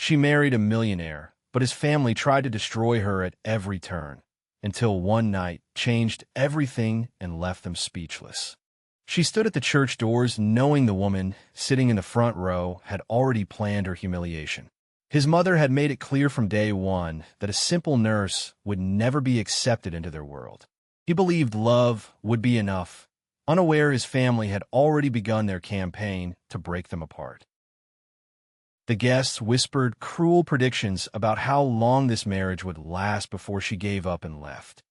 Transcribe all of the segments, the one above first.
She married a millionaire, but his family tried to destroy her at every turn, until one night changed everything and left them speechless. She stood at the church doors knowing the woman sitting in the front row had already planned her humiliation. His mother had made it clear from day one that a simple nurse would never be accepted into their world. He believed love would be enough, unaware his family had already begun their campaign to break them apart. The guests whispered cruel predictions about how long this marriage would last before she gave up and left.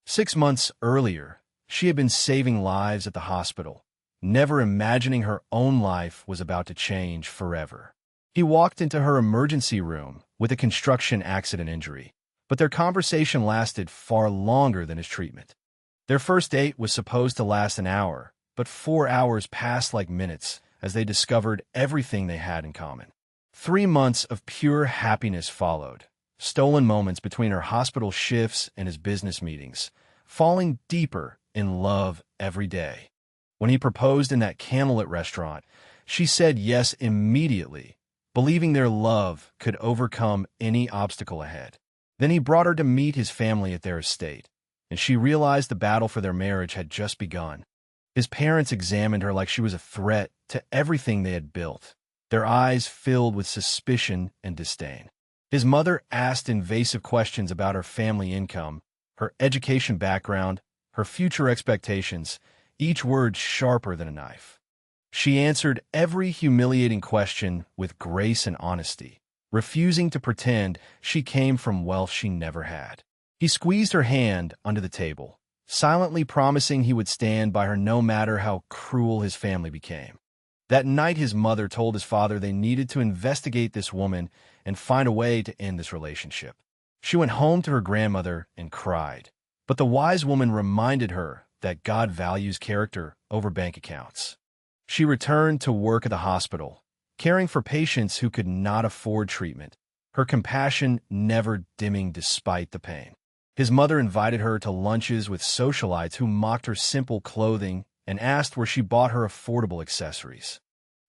6 months earlier, she had been saving lives at the hospital, never imagining her own life was about to change forever. He walked into her emergency room with a construction accident injury, but their conversation lasted far longer than his treatment. Their first date was supposed to last an hour, but 4 hours passed like minutes as they discovered everything they had in common. 3 months of pure happiness followed, stolen moments between her hospital shifts and his business meetings, falling deeper in love every day. When he proposed in that candlelit restaurant, she said yes immediately, believing their love could overcome any obstacle ahead. Then he brought her to meet his family at their estate, and she realized the battle for their marriage had just begun. His parents examined her like she was a threat to everything they had built, their eyes filled with suspicion and disdain. His mother asked invasive questions about her family income, her education background, her future expectations, each word sharper than a knife. She answered every humiliating question with grace and honesty, refusing to pretend she came from wealth she never had. He squeezed her hand under the table, silently promising he would stand by her no matter how cruel his family became. That night his mother told his father they needed to investigate this woman and find a way to end this relationship. She went home to her grandmother and cried, but the wise woman reminded her that God values character over bank accounts. She returned to work at the hospital, caring for patients who could not afford treatment, her compassion never dimming despite the pain. His mother invited her to lunches with socialites who mocked her simple clothing and asked where she bought her affordable accessories.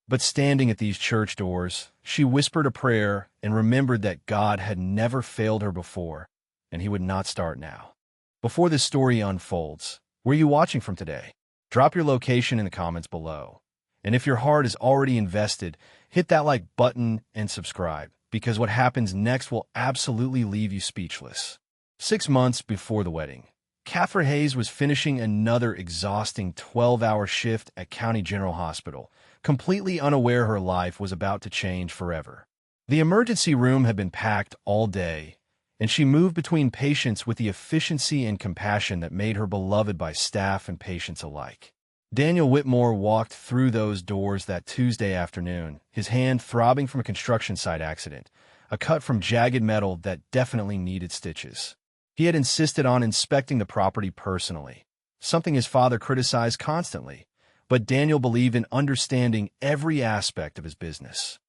But standing at these church doors, she whispered a prayer and remembered that God had never failed her before, and he would not start now. Before this story unfolds, where are you watching from today? Drop your location in the comments below. And if your heart is already invested, hit that like button and subscribe, because what happens next will absolutely leave you speechless. 6 months before the wedding, Katherine Hayes was finishing another exhausting 12-hour shift at County General Hospital, completely unaware her life was about to change forever. The emergency room had been packed all day, and she moved between patients with the efficiency and compassion that made her beloved by staff and patients alike. Daniel Whitmore walked through those doors that Tuesday afternoon, his hand throbbing from a construction site accident, a cut from jagged metal that definitely needed stitches. He had insisted on inspecting the property personally, something his father criticized constantly, but Daniel believed in understanding every aspect of his business.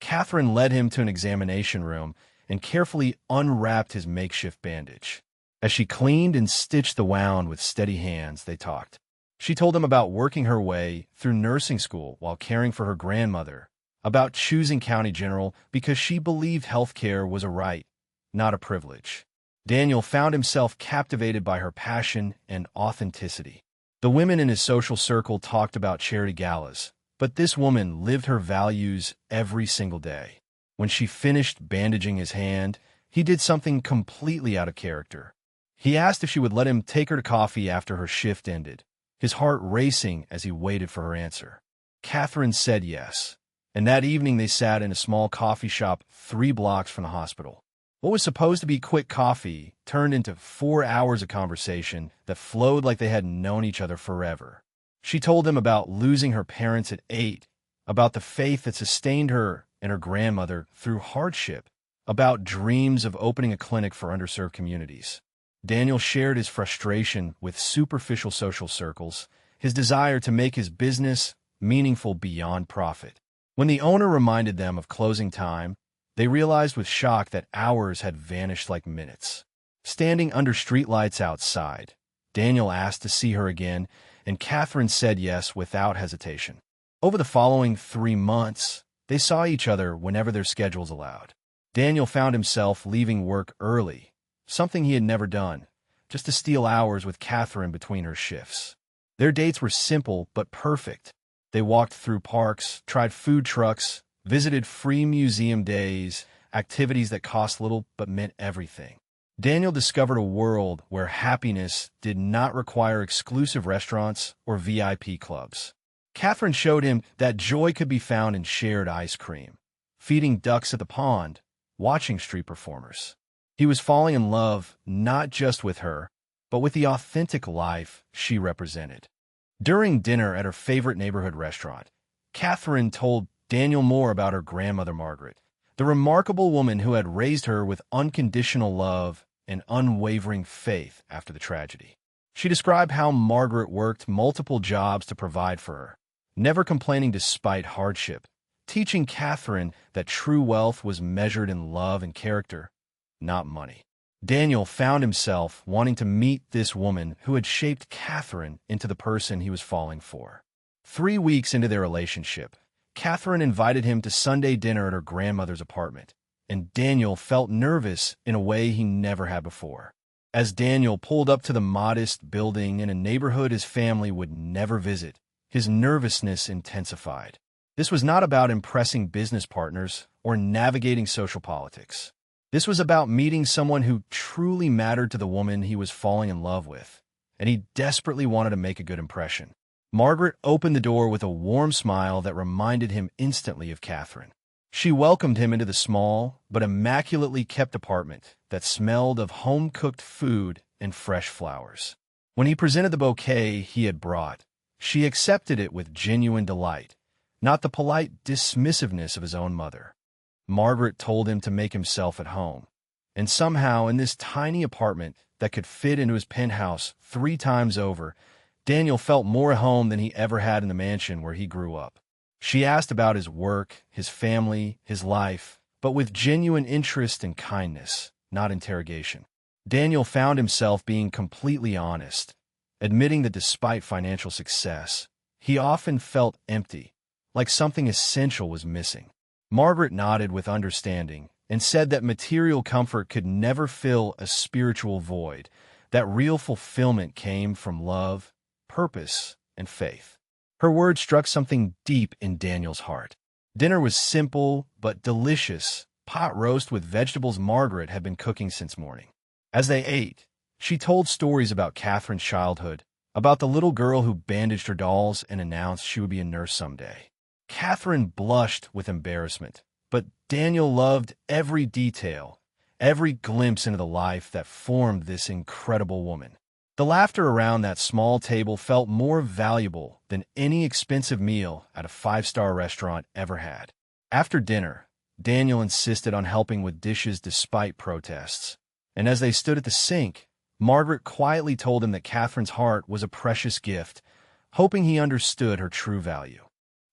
Katherine led him to an examination room and carefully unwrapped his makeshift bandage. As she cleaned and stitched the wound with steady hands, they talked. She told him about working her way through nursing school while caring for her grandmother, about choosing County General because she believed health care was a right, not a privilege. Daniel found himself captivated by her passion and authenticity. The women in his social circle talked about charity galas, but this woman lived her values every single day. When she finished bandaging his hand, he did something completely out of character. He asked if she would let him take her to coffee after her shift ended, his heart racing as he waited for her answer. Katherine said yes, and that evening they sat in a small coffee shop 3 blocks from the hospital. What was supposed to be quick coffee turned into 4 hours of conversation that flowed like they had known each other forever. She told him about losing her parents at 8, about the faith that sustained her and her grandmother through hardship, about dreams of opening a clinic for underserved communities. Daniel shared his frustration with superficial social circles, his desire to make his business meaningful beyond profit. When the owner reminded them of closing time, they realized with shock that hours had vanished like minutes. Standing under streetlights outside, Daniel asked to see her again, and Katherine said yes without hesitation. Over the following 3 months, they saw each other whenever their schedules allowed. Daniel found himself leaving work early, something he had never done, just to steal hours with Katherine between her shifts. Their dates were simple but perfect. They walked through parks, tried food trucks, visited free museum days, activities that cost little but meant everything. Daniel discovered a world where happiness did not require exclusive restaurants or VIP clubs. Katherine showed him that joy could be found in shared ice cream, feeding ducks at the pond, watching street performers. He was falling in love not just with her, but with the authentic life she represented. During dinner at her favorite neighborhood restaurant, Katherine told Daniel more about her grandmother Margaret, the remarkable woman who had raised her with unconditional love and unwavering faith after the tragedy. She described how Margaret worked multiple jobs to provide for her, never complaining despite hardship, teaching Katherine that true wealth was measured in love and character, not money. Daniel found himself wanting to meet this woman who had shaped Katherine into the person he was falling for. 3 weeks into their relationship, Katherine invited him to Sunday dinner at her grandmother's apartment, and Daniel felt nervous in a way he never had before. As Daniel pulled up to the modest building in a neighborhood his family would never visit, his nervousness intensified. This was not about impressing business partners or navigating social politics. This was about meeting someone who truly mattered to the woman he was falling in love with, and he desperately wanted to make a good impression. Margaret opened the door with a warm smile that reminded him instantly of Katherine. She welcomed him into the small but immaculately kept apartment that smelled of home-cooked food and fresh flowers. When he presented the bouquet he had brought, she accepted it with genuine delight, not the polite dismissiveness of his own mother. Margaret told him to make himself at home, and somehow in this tiny apartment that could fit into his penthouse 3 times over, Daniel felt more at home than he ever had in the mansion where he grew up. She asked about his work, his family, his life, but with genuine interest and kindness, not interrogation. Daniel found himself being completely honest, admitting that despite financial success, he often felt empty, like something essential was missing. Margaret nodded with understanding and said that material comfort could never fill a spiritual void, that real fulfillment came from love, purpose, and faith. Her words struck something deep in Daniel's heart. Dinner was simple but delicious, pot roast with vegetables Margaret had been cooking since morning. As they ate, she told stories about Katherine's childhood, about the little girl who bandaged her dolls and announced she would be a nurse someday. Katherine blushed with embarrassment, but Daniel loved every detail, every glimpse into the life that formed this incredible woman. The laughter around that small table felt more valuable than any expensive meal at a 5-star restaurant ever had. After dinner, Daniel insisted on helping with dishes despite protests, and as they stood at the sink, Margaret quietly told him that Katherine's heart was a precious gift, hoping he understood her true value.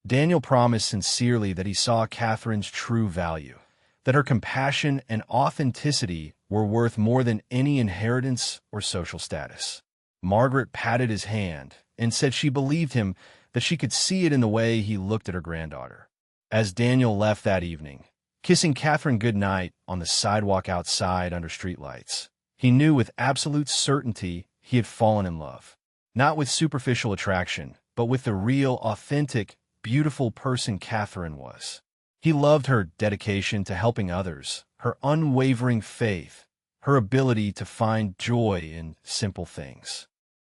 Daniel promised sincerely that he saw Katherine's true value, that her compassion and authenticity were worth more than any inheritance or social status. Margaret patted his hand and said she believed him, that she could see it in the way he looked at her granddaughter. As Daniel left that evening, kissing Katherine goodnight on the sidewalk outside under streetlights, he knew with absolute certainty he had fallen in love, not with superficial attraction, but with the real, authentic, beautiful person Katherine was. He loved her dedication to helping others, her unwavering faith, her ability to find joy in simple things.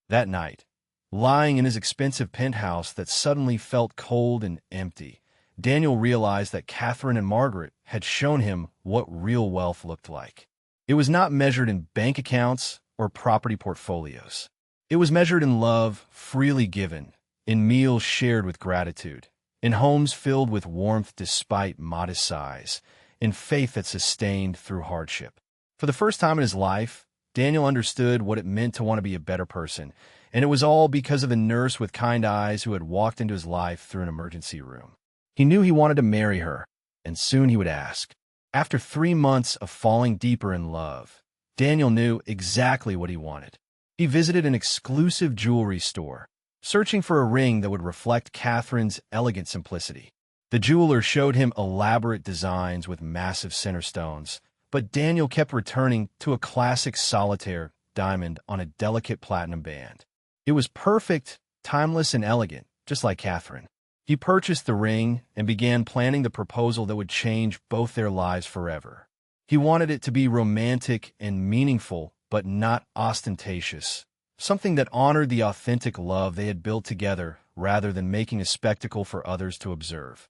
That night, lying in his expensive penthouse that suddenly felt cold and empty, Daniel realized that Katherine and Margaret had shown him what real wealth looked like. It was not measured in bank accounts or property portfolios. It was measured in love freely given, in meals shared with gratitude, in homes filled with warmth despite modest size, in faith that sustained through hardship. For the first time in his life, Daniel understood what it meant to want to be a better person, and it was all because of the nurse with kind eyes who had walked into his life through an emergency room. He knew he wanted to marry her, and soon he would ask. After 3 months of falling deeper in love, Daniel knew exactly what he wanted. He visited an exclusive jewelry store, searching for a ring that would reflect Katherine's elegant simplicity. The jeweler showed him elaborate designs with massive center stones, but Daniel kept returning to a classic solitaire diamond on a delicate platinum band. It was perfect, timeless, and elegant, just like Katherine. He purchased the ring and began planning the proposal that would change both their lives forever. He wanted it to be romantic and meaningful, but not ostentatious, something that honored the authentic love they had built together rather than making a spectacle for others to observe.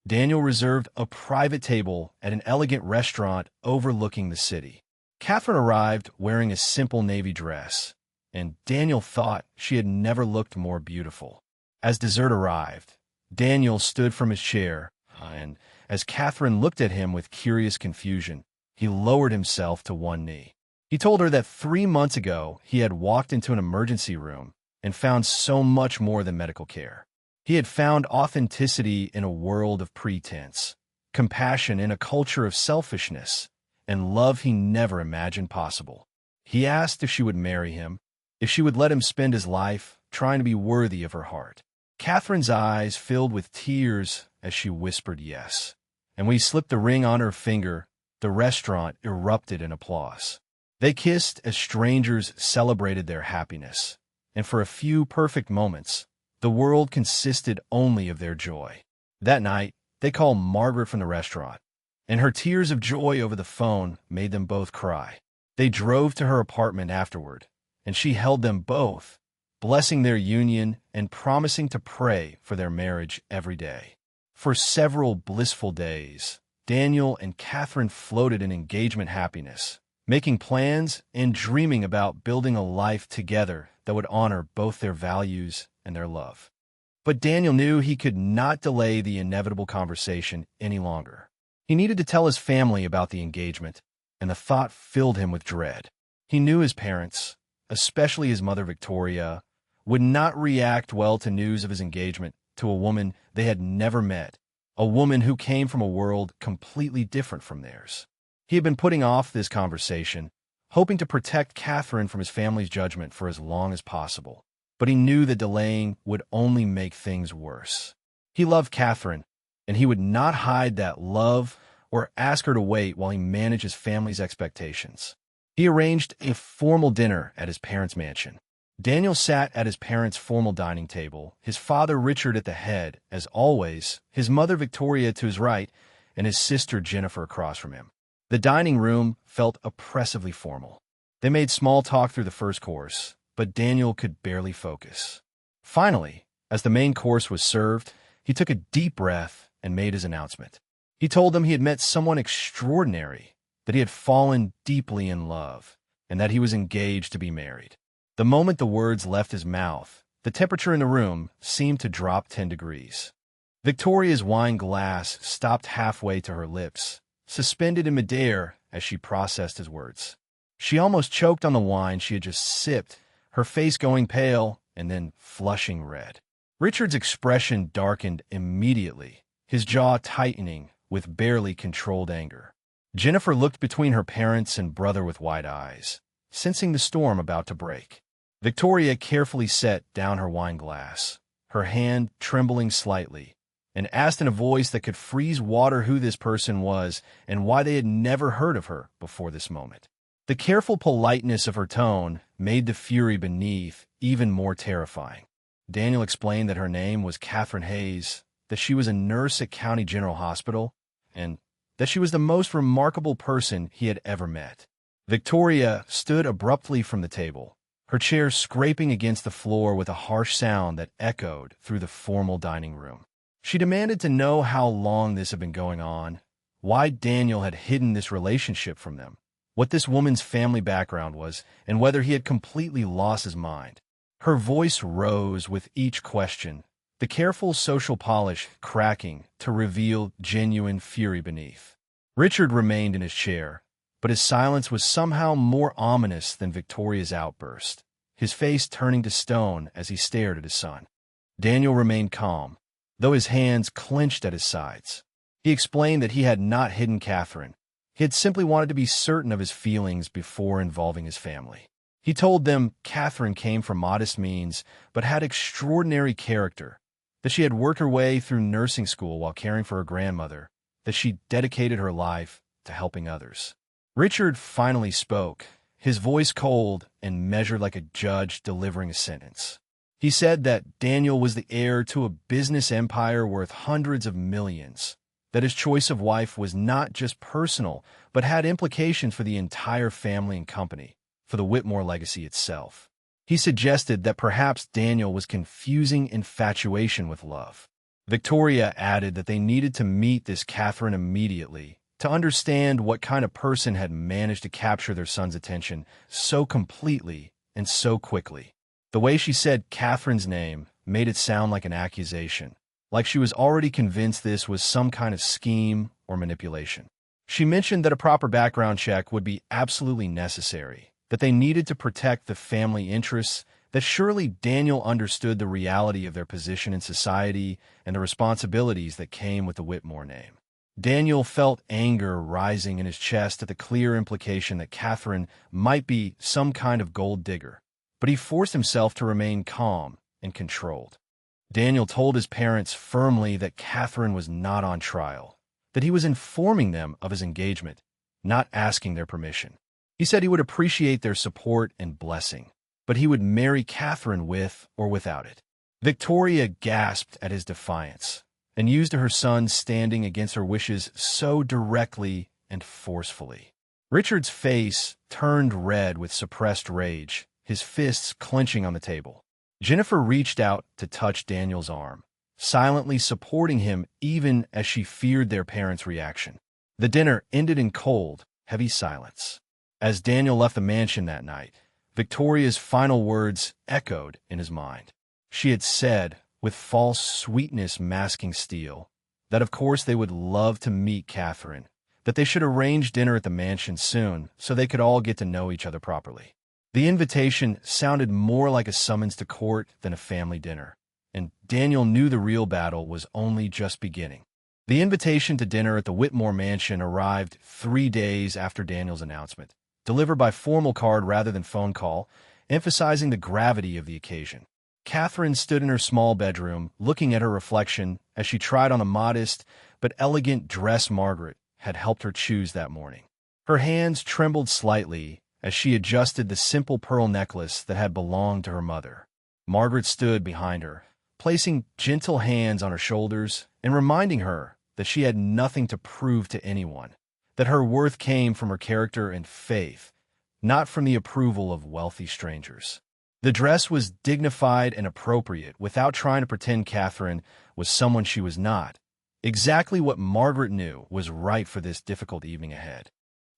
Daniel reserved a private table at an elegant restaurant overlooking the city. Katherine arrived wearing a simple navy dress, and Daniel thought she had never looked more beautiful. As dessert arrived, Daniel stood from his chair, and as Katherine looked at him with curious confusion, he lowered himself to one knee. He told her that 3 months ago he had walked into an emergency room and found so much more than medical care. He had found authenticity in a world of pretense, compassion in a culture of selfishness, and love he never imagined possible. He asked if she would marry him, if she would let him spend his life trying to be worthy of her heart. Katherine's eyes filled with tears as she whispered yes. And when he slipped the ring on her finger, the restaurant erupted in applause. They kissed as strangers celebrated their happiness, and for a few perfect moments, the world consisted only of their joy. That night, they called Margaret from the restaurant, and her tears of joy over the phone made them both cry. They drove to her apartment afterward, and she held them both, blessing their union and promising to pray for their marriage every day. For several blissful days, Daniel and Katherine floated in engagement happiness, making plans and dreaming about building a life together that would honor both their values and their love. But Daniel knew he could not delay the inevitable conversation any longer. He needed to tell his family about the engagement, and the thought filled him with dread. He knew his parents, especially his mother Victoria, would not react well to news of his engagement to a woman they had never met, a woman who came from a world completely different from theirs. He had been putting off this conversation, hoping to protect Katherine from his family's judgment for as long as possible. But he knew that delaying would only make things worse. He loved Katherine, and he would not hide that love or ask her to wait while he managed his family's expectations. He arranged a formal dinner at his parents' mansion. Daniel sat at his parents' formal dining table, his father Richard at the head, as always, his mother Victoria to his right, and his sister Jennifer across from him. The dining room felt oppressively formal. They made small talk through the first course, but Daniel could barely focus. Finally, as the main course was served, he took a deep breath and made his announcement. He told them he had met someone extraordinary, that he had fallen deeply in love, and that he was engaged to be married. The moment the words left his mouth, the temperature in the room seemed to drop 10 degrees. Victoria's wine glass stopped halfway to her lips, suspended in midair as she processed his words. She almost choked on the wine she had just sipped, her face going pale and then flushing red. Richard's expression darkened immediately, his jaw tightening with barely controlled anger. Jennifer looked between her parents and brother with wide eyes, sensing the storm about to break. Victoria carefully set down her wine glass, her hand trembling slightly, and asked in a voice that could freeze water who this person was and why they had never heard of her before this moment. The careful politeness of her tone made the fury beneath even more terrifying. Daniel explained that her name was Katherine Hayes, that she was a nurse at County General Hospital, and that she was the most remarkable person he had ever met. Victoria stood abruptly from the table, her chair scraping against the floor with a harsh sound that echoed through the formal dining room. She demanded to know how long this had been going on, why Daniel had hidden this relationship from them, what this woman's family background was, and whether he had completely lost his mind. Her voice rose with each question, the careful social polish cracking to reveal genuine fury beneath. Richard remained in his chair, but his silence was somehow more ominous than Victoria's outburst, his face turning to stone as he stared at his son. Daniel remained calm, though his hands clenched at his sides. He explained that he had not hidden Katherine. He had simply wanted to be certain of his feelings before involving his family. He told them Katherine came from modest means but had extraordinary character, that she had worked her way through nursing school while caring for her grandmother, that she dedicated her life to helping others. Richard finally spoke, his voice cold and measured like a judge delivering a sentence. He said that Daniel was the heir to a business empire worth hundreds of millions, that his choice of wife was not just personal, but had implications for the entire family and company, for the Whitmore legacy itself. He suggested that perhaps Daniel was confusing infatuation with love. Victoria added that they needed to meet this Katherine immediately to understand what kind of person had managed to capture their son's attention so completely and so quickly. The way she said Katherine's name made it sound like an accusation, like she was already convinced this was some kind of scheme or manipulation. She mentioned that a proper background check would be absolutely necessary, that they needed to protect the family interests, that surely Daniel understood the reality of their position in society and the responsibilities that came with the Whitmore name. Daniel felt anger rising in his chest at the clear implication that Katherine might be some kind of gold digger, but he forced himself to remain calm and controlled. Daniel told his parents firmly that Katherine was not on trial, that he was informing them of his engagement, not asking their permission. He said he would appreciate their support and blessing, but he would marry Katherine with or without it. Victoria gasped at his defiance and used her son standing against her wishes so directly and forcefully. Richard's face turned red with suppressed rage, his fists clenching on the table. Jennifer reached out to touch Daniel's arm, silently supporting him even as she feared their parents' reaction. The dinner ended in cold, heavy silence. As Daniel left the mansion that night, Victoria's final words echoed in his mind. She had said, with false sweetness masking steel, that of course they would love to meet Katherine, that they should arrange dinner at the mansion soon so they could all get to know each other properly. The invitation sounded more like a summons to court than a family dinner, and Daniel knew the real battle was only just beginning. The invitation to dinner at the Whitmore mansion arrived 3 days after Daniel's announcement, delivered by formal card rather than phone call, emphasizing the gravity of the occasion. Katherine stood in her small bedroom, looking at her reflection as she tried on a modest but elegant dress Margaret had helped her choose that morning. Her hands trembled slightly as she adjusted the simple pearl necklace that had belonged to her mother. Margaret stood behind her, placing gentle hands on her shoulders and reminding her that she had nothing to prove to anyone, that her worth came from her character and faith, not from the approval of wealthy strangers. The dress was dignified and appropriate without trying to pretend Katherine was someone she was not, exactly what Margaret knew was right for this difficult evening ahead.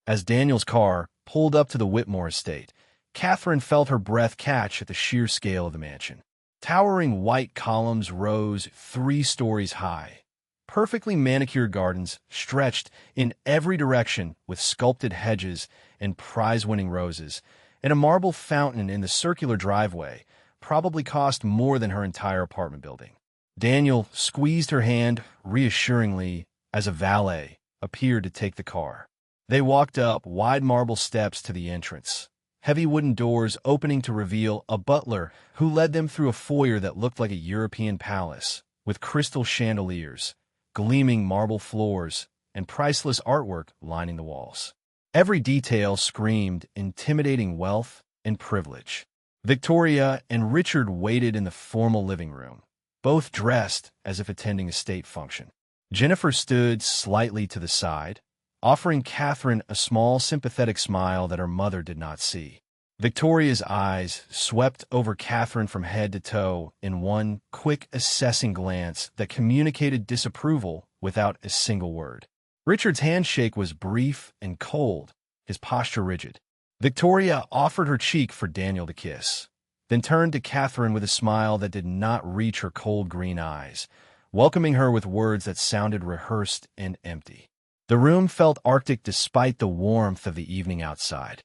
As Daniel's car pulled up to the Whitmore estate, Katherine felt her breath catch at the sheer scale of the mansion. Towering white columns rose 3 stories high. Perfectly manicured gardens stretched in every direction with sculpted hedges and prize-winning roses, and a marble fountain in the circular driveway probably cost more than her entire apartment building. Daniel squeezed her hand reassuringly as a valet appeared to take the car. They walked up wide marble steps to the entrance, heavy wooden doors opening to reveal a butler who led them through a foyer that looked like a European palace, with crystal chandeliers, gleaming marble floors, and priceless artwork lining the walls. Every detail screamed intimidating wealth and privilege. Victoria and Richard waited in the formal living room, both dressed as if attending a state function. Jennifer stood slightly to the side, offering Katherine a small, sympathetic smile that her mother did not see. Victoria's eyes swept over Katherine from head to toe in one quick, assessing glance that communicated disapproval without a single word. Richard's handshake was brief and cold, his posture rigid. Victoria offered her cheek for Daniel to kiss, then turned to Katherine with a smile that did not reach her cold green eyes, welcoming her with words that sounded rehearsed and empty. The room felt arctic despite the warmth of the evening outside.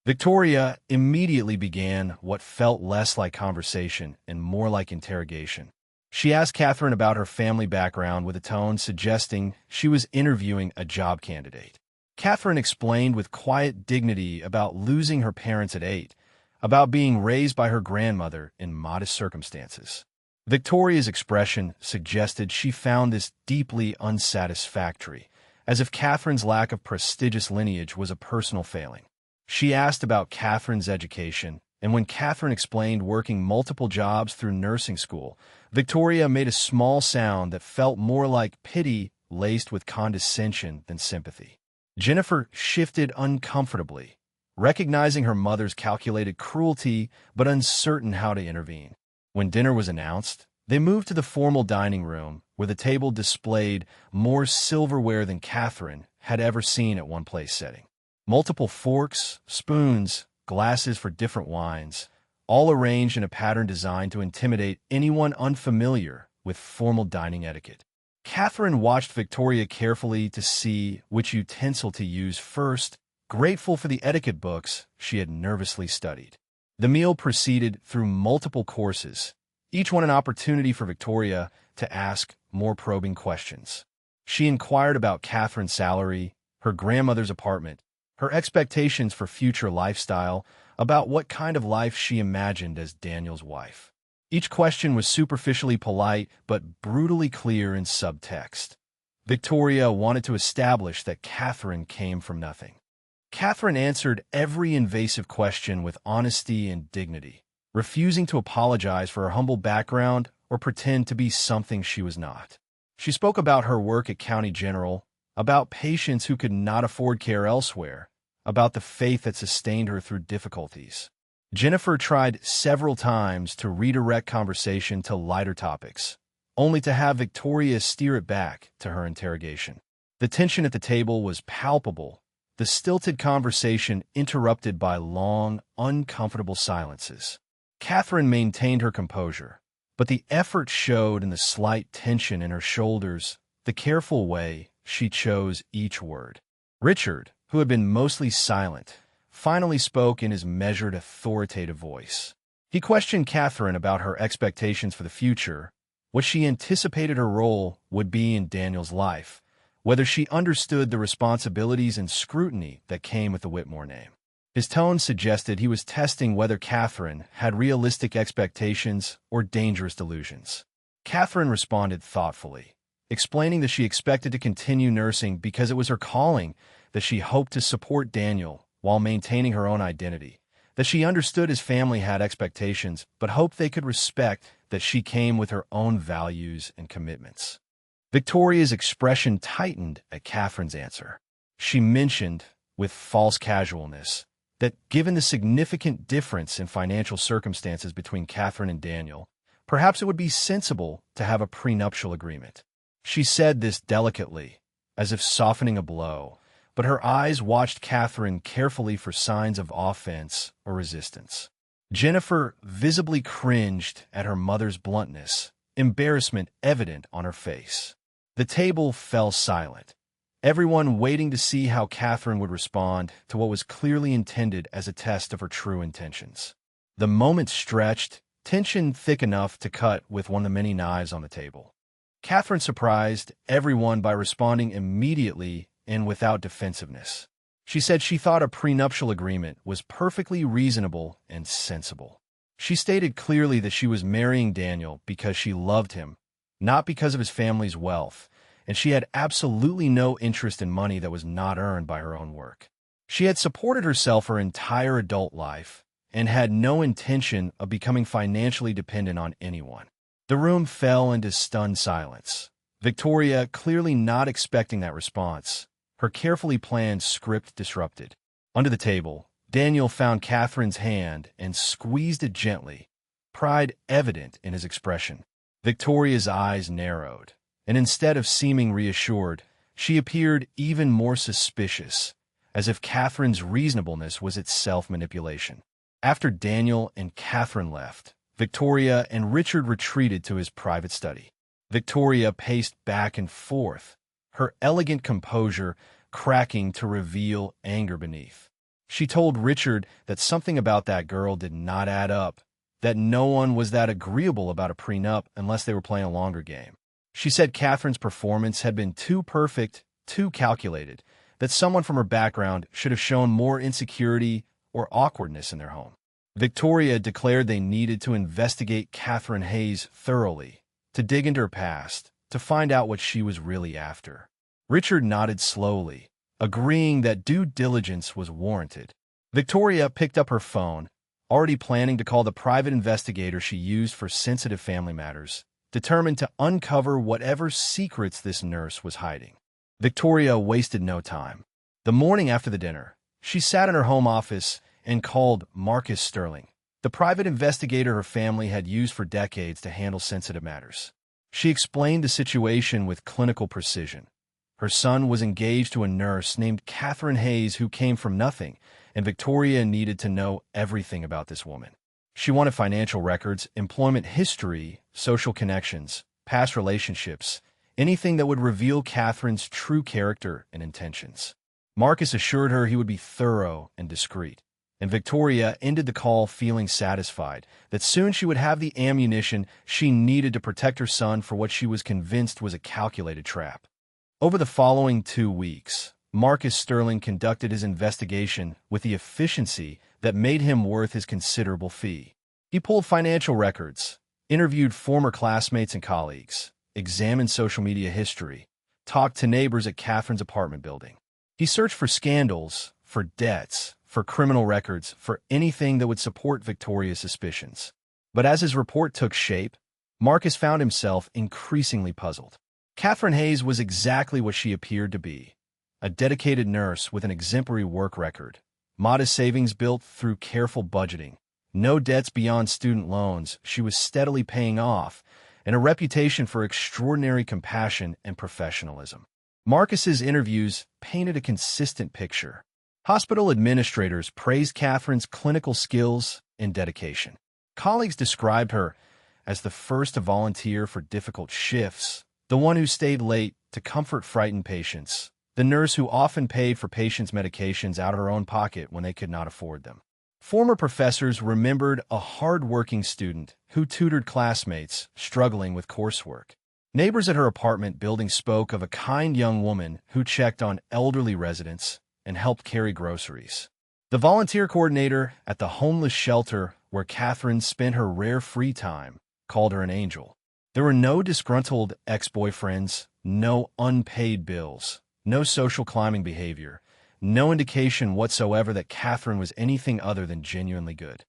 Victoria immediately began what felt less like conversation and more like interrogation. She asked Katherine about her family background with a tone suggesting she was interviewing a job candidate. Katherine explained with quiet dignity about losing her parents at 8, about being raised by her grandmother in modest circumstances. Victoria's expression suggested she found this deeply unsatisfactory, as if Catherine's lack of prestigious lineage was a personal failing. She asked about Catherine's education, and when Katherine explained working multiple jobs through nursing school, Victoria made a small sound that felt more like pity laced with condescension than sympathy. Jennifer shifted uncomfortably, recognizing her mother's calculated cruelty but uncertain how to intervene. When dinner was announced, they moved to the formal dining room, where the table displayed more silverware than Katherine had ever seen at one place setting. Multiple forks, spoons, glasses for different wines, all arranged in a pattern designed to intimidate anyone unfamiliar with formal dining etiquette. Katherine watched Victoria carefully to see which utensil to use first, grateful for the etiquette books she had nervously studied. The meal proceeded through multiple courses, each one an opportunity for Victoria to ask more probing questions. She inquired about Catherine's salary, her grandmother's apartment, her expectations for future lifestyle, about what kind of life she imagined as Daniel's wife. Each question was superficially polite but brutally clear in subtext. Victoria wanted to establish that Katherine came from nothing. Katherine answered every invasive question with honesty and dignity, refusing to apologize for her humble background or pretend to be something she was not. She spoke about her work at County General, about patients who could not afford care elsewhere, about the faith that sustained her through difficulties. Jennifer tried several times to redirect conversation to lighter topics, only to have Victoria steer it back to her interrogation. The tension at the table was palpable, the stilted conversation interrupted by long, uncomfortable silences. Katherine maintained her composure, but the effort showed in the slight tension in her shoulders, the careful way she chose each word. Richard, who had been mostly silent, finally spoke in his measured, authoritative voice. He questioned Katherine about her expectations for the future, what she anticipated her role would be in Daniel's life, whether she understood the responsibilities and scrutiny that came with the Whitmore name. His tone suggested he was testing whether Katherine had realistic expectations or dangerous delusions. Katherine responded thoughtfully, explaining that she expected to continue nursing because it was her calling, that she hoped to support Daniel while maintaining her own identity, that she understood his family had expectations but hoped they could respect that she came with her own values and commitments. Victoria's expression tightened at Katherine's answer. She mentioned, with false casualness, that given the significant difference in financial circumstances between Katherine and Daniel, perhaps it would be sensible to have a prenuptial agreement. She said this delicately, as if softening a blow, but her eyes watched Katherine carefully for signs of offense or resistance. Jennifer visibly cringed at her mother's bluntness, embarrassment evident on her face. The table fell silent, everyone waiting to see how Katherine would respond to what was clearly intended as a test of her true intentions. The moment stretched, tension thick enough to cut with one of the many knives on the table. Katherine surprised everyone by responding immediately and without defensiveness. She said she thought a prenuptial agreement was perfectly reasonable and sensible. She stated clearly that she was marrying Daniel because she loved him, not because of his family's wealth, and she had absolutely no interest in money that was not earned by her own work. She had supported herself her entire adult life and had no intention of becoming financially dependent on anyone. The room fell into stunned silence. Victoria, clearly not expecting that response, her carefully planned script disrupted. Under the table, Daniel found Katherine's hand and squeezed it gently, pride evident in his expression. Victoria's eyes narrowed, and instead of seeming reassured, she appeared even more suspicious, as if Katherine's reasonableness was itself manipulation. After Daniel and Katherine left, Victoria and Richard retreated to his private study. Victoria paced back and forth, her elegant composure cracking to reveal anger beneath. She told Richard that something about that girl did not add up, that no one was that agreeable about a prenup unless they were playing a longer game. She said Katherine's performance had been too perfect, too calculated, that someone from her background should have shown more insecurity or awkwardness in their home. Victoria declared they needed to investigate Katherine Hayes thoroughly, to dig into her past, to find out what she was really after. Richard nodded slowly, agreeing that due diligence was warranted. Victoria picked up her phone, already planning to call the private investigator she used for sensitive family matters, determined to uncover whatever secrets this nurse was hiding. Victoria wasted no time. The morning after the dinner, she sat in her home office and called Marcus Sterling, the private investigator her family had used for decades to handle sensitive matters. She explained the situation with clinical precision. Her son was engaged to a nurse named Katherine Hayes who came from nothing, and Victoria needed to know everything about this woman. She wanted financial records, employment history, social connections, past relationships, anything that would reveal Katherine's true character and intentions. Marcus assured her he would be thorough and discreet, and Victoria ended the call feeling satisfied that soon she would have the ammunition she needed to protect her son for what she was convinced was a calculated trap. Over the following 2 weeks, Marcus Sterling conducted his investigation with the efficiency that made him worth his considerable fee. He pulled financial records, interviewed former classmates and colleagues, examined social media history, talked to neighbors at Katherine's apartment building. He searched for scandals, for debts, for criminal records, for anything that would support Victoria's suspicions. But as his report took shape, Marcus found himself increasingly puzzled. Katherine Hayes was exactly what she appeared to be, a dedicated nurse with an exemplary work record, modest savings built through careful budgeting, no debts beyond student loans she was steadily paying off, and a reputation for extraordinary compassion and professionalism. Marcus's interviews painted a consistent picture. Hospital administrators praised Katherine's clinical skills and dedication. Colleagues described her as the first to volunteer for difficult shifts, the one who stayed late to comfort frightened patients, the nurse who often paid for patients' medications out of her own pocket when they could not afford them. Former professors remembered a hard-working student who tutored classmates struggling with coursework. Neighbors at her apartment building spoke of a kind young woman who checked on elderly residents and helped carry groceries. The volunteer coordinator at the homeless shelter where Katherine spent her rare free time called her an angel. There were no disgruntled ex-boyfriends, no unpaid bills, no social climbing behavior, no indication whatsoever that Katherine was anything other than genuinely good.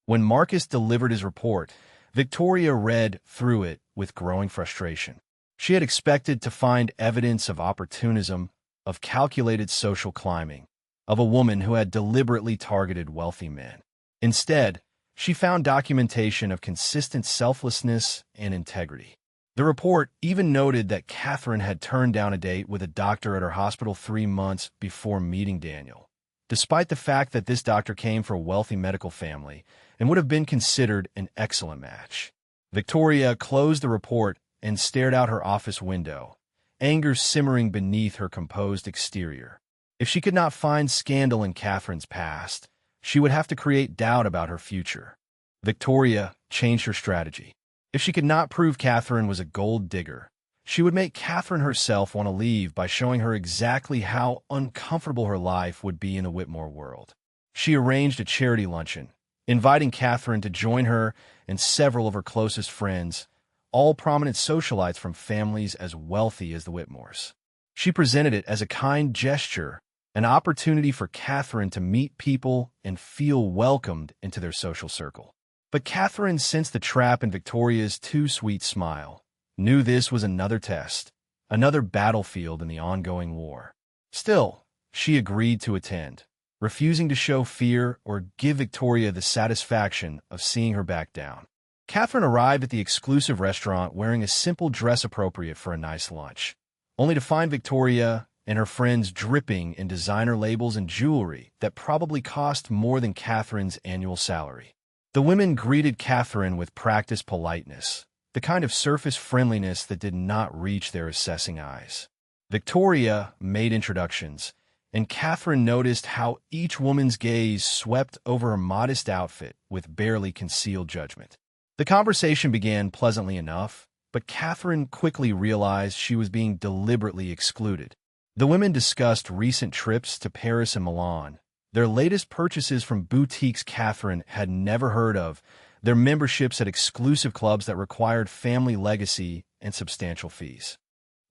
When Marcus delivered his report, Victoria read through it with growing frustration. She had expected to find evidence of opportunism, of calculated social climbing, of a woman who had deliberately targeted wealthy men. Instead, she found documentation of consistent selflessness and integrity. The report even noted that Katherine had turned down a date with a doctor at her hospital 3 months before meeting Daniel, despite the fact that this doctor came from a wealthy medical family and would have been considered an excellent match. Victoria closed the report and stared out her office window, anger simmering beneath her composed exterior. If she could not find scandal in Katherine's past, she would have to create doubt about her future. Victoria changed her strategy. If she could not prove Katherine was a gold digger, she would make Katherine herself want to leave by showing her exactly how uncomfortable her life would be in the Whitmore world. She arranged a charity luncheon, inviting Katherine to join her and several of her closest friends, all prominent socialites from families as wealthy as the Whitmores. She presented it as a kind gesture, an opportunity for Katherine to meet people and feel welcomed into their social circle. But Katherine sensed the trap in Victoria's too sweet smile, knew this was another test, another battlefield in the ongoing war. Still, she agreed to attend, refusing to show fear or give Victoria the satisfaction of seeing her back down. Katherine arrived at the exclusive restaurant wearing a simple dress appropriate for a nice lunch, only to find Victoria and her friends dripping in designer labels and jewelry that probably cost more than Katherine's annual salary. The women greeted Katherine with practiced politeness, the kind of surface friendliness that did not reach their assessing eyes. Victoria made introductions, and Katherine noticed how each woman's gaze swept over her modest outfit with barely concealed judgment. The conversation began pleasantly enough, but Katherine quickly realized she was being deliberately excluded. The women discussed recent trips to Paris and Milan, Their latest purchases from boutiques Katherine had never heard of, their memberships at exclusive clubs that required family legacy and substantial fees.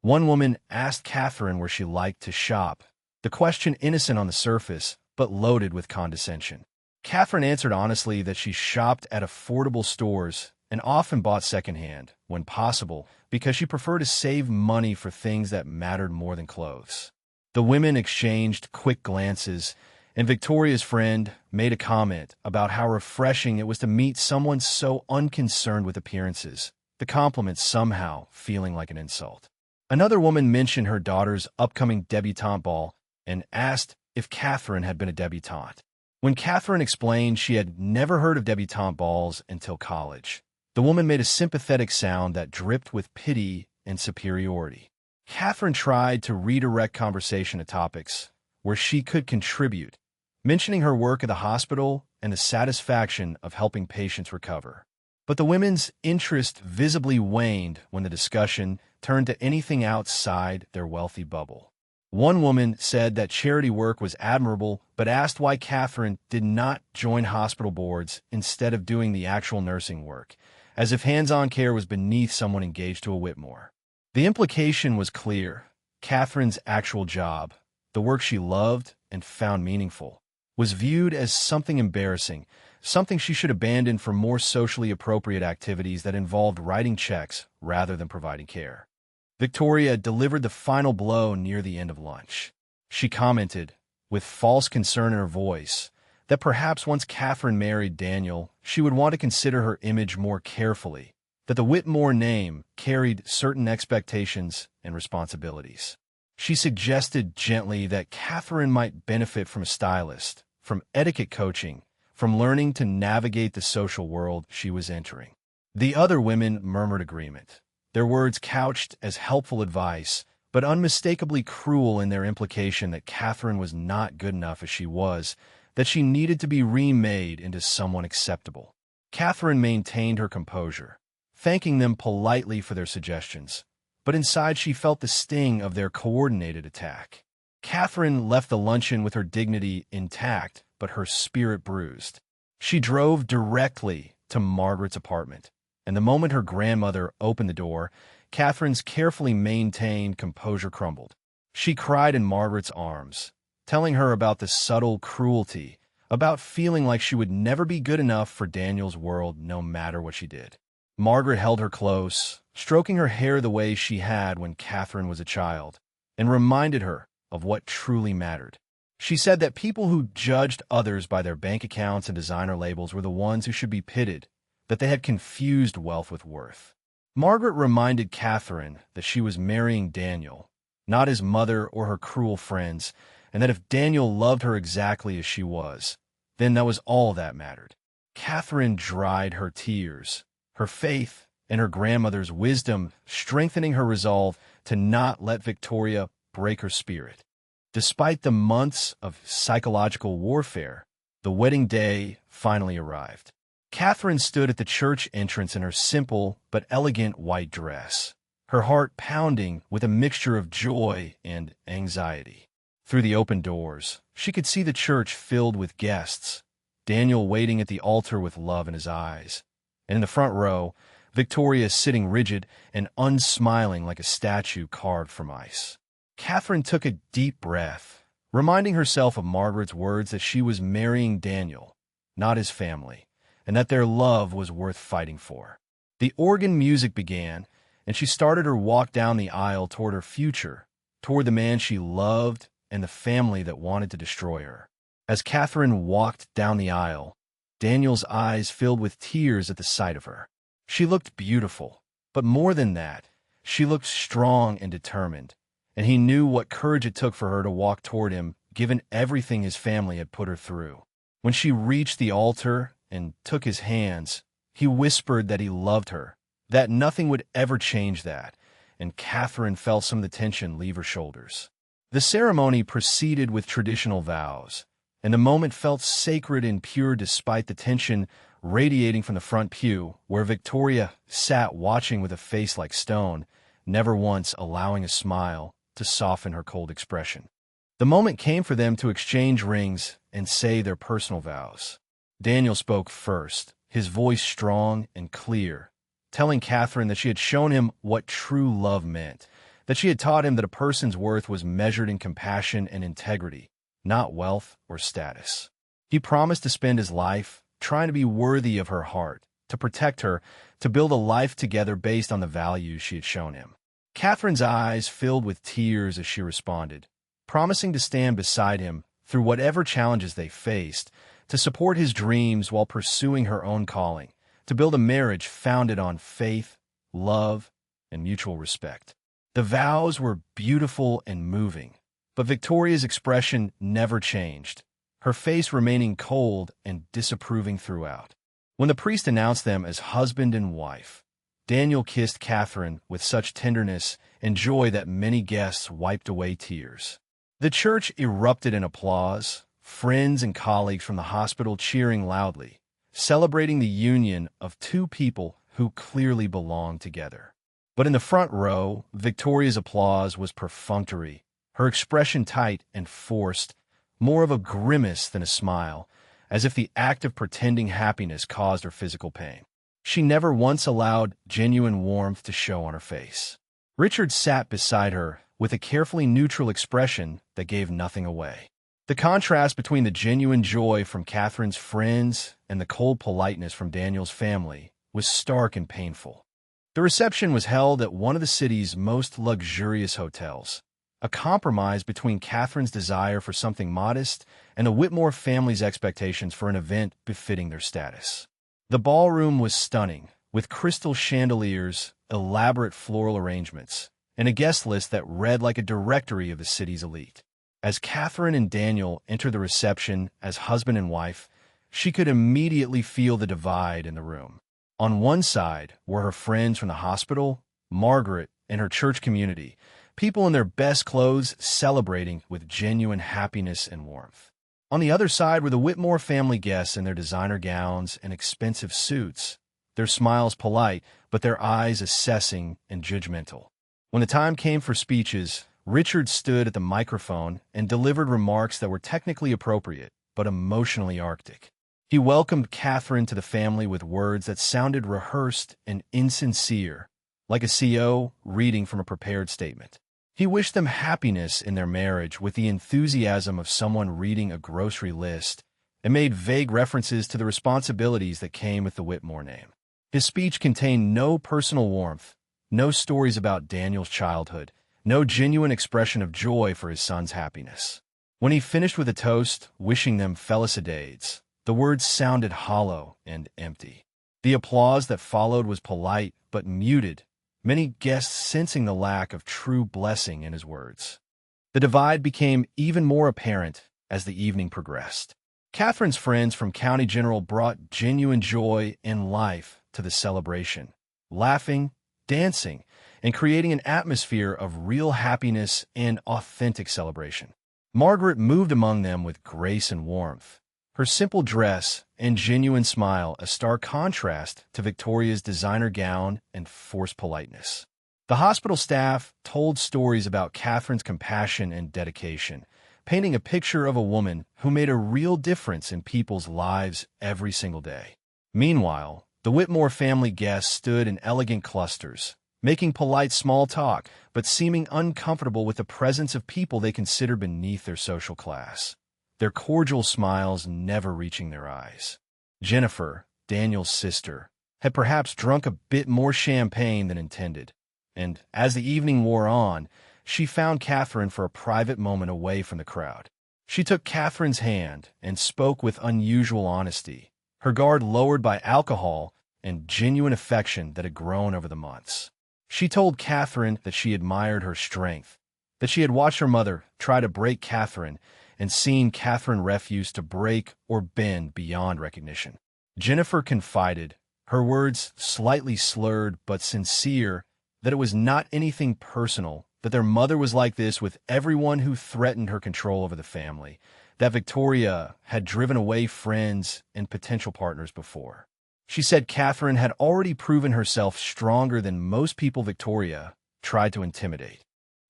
One woman asked Katherine where she liked to shop, the question innocent on the surface, but loaded with condescension. Katherine answered honestly that she shopped at affordable stores and often bought secondhand, when possible, because she preferred to save money for things that mattered more than clothes. The women exchanged quick glances, and Victoria's friend made a comment about how refreshing it was to meet someone so unconcerned with appearances, the compliment somehow feeling like an insult. Another woman mentioned her daughter's upcoming debutante ball and asked if Katherine had been a debutante. When Katherine explained she had never heard of debutante balls until college, the woman made a sympathetic sound that dripped with pity and superiority. Katherine tried to redirect conversation to topics where she could contribute, mentioning her work at the hospital and the satisfaction of helping patients recover. But the women's interest visibly waned when the discussion turned to anything outside their wealthy bubble. One woman said that charity work was admirable, but asked why Katherine did not join hospital boards instead of doing the actual nursing work, as if hands-on care was beneath someone engaged to a Whitmore. The implication was clear. Katherine's actual job, the work she loved and found meaningful, was viewed as something embarrassing, something she should abandon for more socially appropriate activities that involved writing checks rather than providing care. Victoria delivered the final blow near the end of lunch. She commented, with false concern in her voice, that perhaps once Katherine married Daniel, she would want to consider her image more carefully, that the Whitmore name carried certain expectations and responsibilities. She suggested gently that Katherine might benefit from a stylist, from etiquette coaching, from learning to navigate the social world she was entering. The other women murmured agreement, their words couched as helpful advice, but unmistakably cruel in their implication that Katherine was not good enough as she was, that she needed to be remade into someone acceptable. Katherine maintained her composure, thanking them politely for their suggestions, but inside she felt the sting of their coordinated attack. Katherine left the luncheon with her dignity intact, but her spirit bruised. She drove directly to Margaret's apartment, and the moment her grandmother opened the door, Katherine's carefully maintained composure crumbled. She cried in Margaret's arms, telling her about the subtle cruelty, about feeling like she would never be good enough for Daniel's world no matter what she did. Margaret held her close, stroking her hair the way she had when Katherine was a child, and reminded her of what truly mattered. She said that people who judged others by their bank accounts and designer labels were the ones who should be pitted, that they had confused wealth with worth. Margaret reminded Katherine that she was marrying Daniel, not his mother or her cruel friends, and that if Daniel loved her exactly as she was, then that was all that mattered. Katherine dried her tears, her faith and her grandmother's wisdom strengthening her resolve to not let Victoria break her spirit. Despite the months of psychological warfare, the wedding day finally arrived. Katherine stood at the church entrance in her simple but elegant white dress, her heart pounding with a mixture of joy and anxiety. Through the open doors, she could see the church filled with guests, Daniel waiting at the altar with love in his eyes, and in the front row, Victoria sitting rigid and unsmiling like a statue carved from ice. Katherine took a deep breath, reminding herself of Margaret's words that she was marrying Daniel, not his family, and that their love was worth fighting for. The organ music began, and she started her walk down the aisle toward her future, toward the man she loved and the family that wanted to destroy her. As Katherine walked down the aisle, Daniel's eyes filled with tears at the sight of her. She looked beautiful, but more than that, she looked strong and determined, and he knew what courage it took for her to walk toward him, given everything his family had put her through. When she reached the altar and took his hands, he whispered that he loved her, that nothing would ever change that, and Katherine felt some of the tension leave her shoulders. The ceremony proceeded with traditional vows, and the moment felt sacred and pure despite the tension radiating from the front pew, where Victoria sat watching with a face like stone, never once allowing a smile to soften her cold expression. The moment came for them to exchange rings and say their personal vows. Daniel spoke first, his voice strong and clear, telling Katherine that she had shown him what true love meant, that she had taught him that a person's worth was measured in compassion and integrity, not wealth or status. He promised to spend his life trying to be worthy of her heart, to protect her, to build a life together based on the values she had shown him. Katherine's eyes filled with tears as she responded, promising to stand beside him through whatever challenges they faced, to support his dreams while pursuing her own calling, to build a marriage founded on faith, love, and mutual respect. The vows were beautiful and moving, but Victoria's expression never changed, her face remaining cold and disapproving throughout. When the priest announced them as husband and wife, Daniel kissed Katherine with such tenderness and joy that many guests wiped away tears. The church erupted in applause, friends and colleagues from the hospital cheering loudly, celebrating the union of two people who clearly belonged together. But in the front row, Victoria's applause was perfunctory, her expression tight and forced, more of a grimace than a smile, as if the act of pretending happiness caused her physical pain. She never once allowed genuine warmth to show on her face. Richard sat beside her with a carefully neutral expression that gave nothing away. The contrast between the genuine joy from Katherine's friends and the cold politeness from Daniel's family was stark and painful. The reception was held at one of the city's most luxurious hotels, a compromise between Katherine's desire for something modest and the Whitmore family's expectations for an event befitting their status. The ballroom was stunning, with crystal chandeliers, elaborate floral arrangements, and a guest list that read like a directory of the city's elite. As Katherine and Daniel entered the reception as husband and wife, she could immediately feel the divide in the room. On one side were her friends from the hospital, Margaret, and her church community, people in their best clothes celebrating with genuine happiness and warmth. On the other side were the Whitmore family guests in their designer gowns and expensive suits, their smiles polite, but their eyes assessing and judgmental. When the time came for speeches, Richard stood at the microphone and delivered remarks that were technically appropriate, but emotionally arctic. He welcomed Katherine to the family with words that sounded rehearsed and insincere, like a CEO reading from a prepared statement. He wished them happiness in their marriage with the enthusiasm of someone reading a grocery list, and made vague references to the responsibilities that came with the Whitmore name. His speech contained no personal warmth, no stories about Daniel's childhood, no genuine expression of joy for his son's happiness. When he finished with a toast, wishing them felicidades, the words sounded hollow and empty. The applause that followed was polite but muted, many guests sensing the lack of true blessing in his words. The divide became even more apparent as the evening progressed. Katherine's friends from County General brought genuine joy and life to the celebration, laughing, dancing, and creating an atmosphere of real happiness and authentic celebration. Margaret moved among them with grace and warmth, her simple dress and genuine smile a stark contrast to Victoria's designer gown and forced politeness. The hospital staff told stories about Katherine's compassion and dedication, painting a picture of a woman who made a real difference in people's lives every single day. Meanwhile, the Whitmore family guests stood in elegant clusters, making polite small talk, but seeming uncomfortable with the presence of people they considered beneath their social class, their cordial smiles never reaching their eyes. Jennifer, Daniel's sister, had perhaps drunk a bit more champagne than intended, and as the evening wore on, she found Katherine for a private moment away from the crowd. She took Katherine's hand and spoke with unusual honesty, her guard lowered by alcohol and genuine affection that had grown over the months. She told Katherine that she admired her strength, that she had watched her mother try to break Katherine and seen Katherine refuse to break or bend beyond recognition. Jennifer confided, her words slightly slurred but sincere, that it was not anything personal, that their mother was like this with everyone who threatened her control over the family, that Victoria had driven away friends and potential partners before. She said Katherine had already proven herself stronger than most people Victoria tried to intimidate.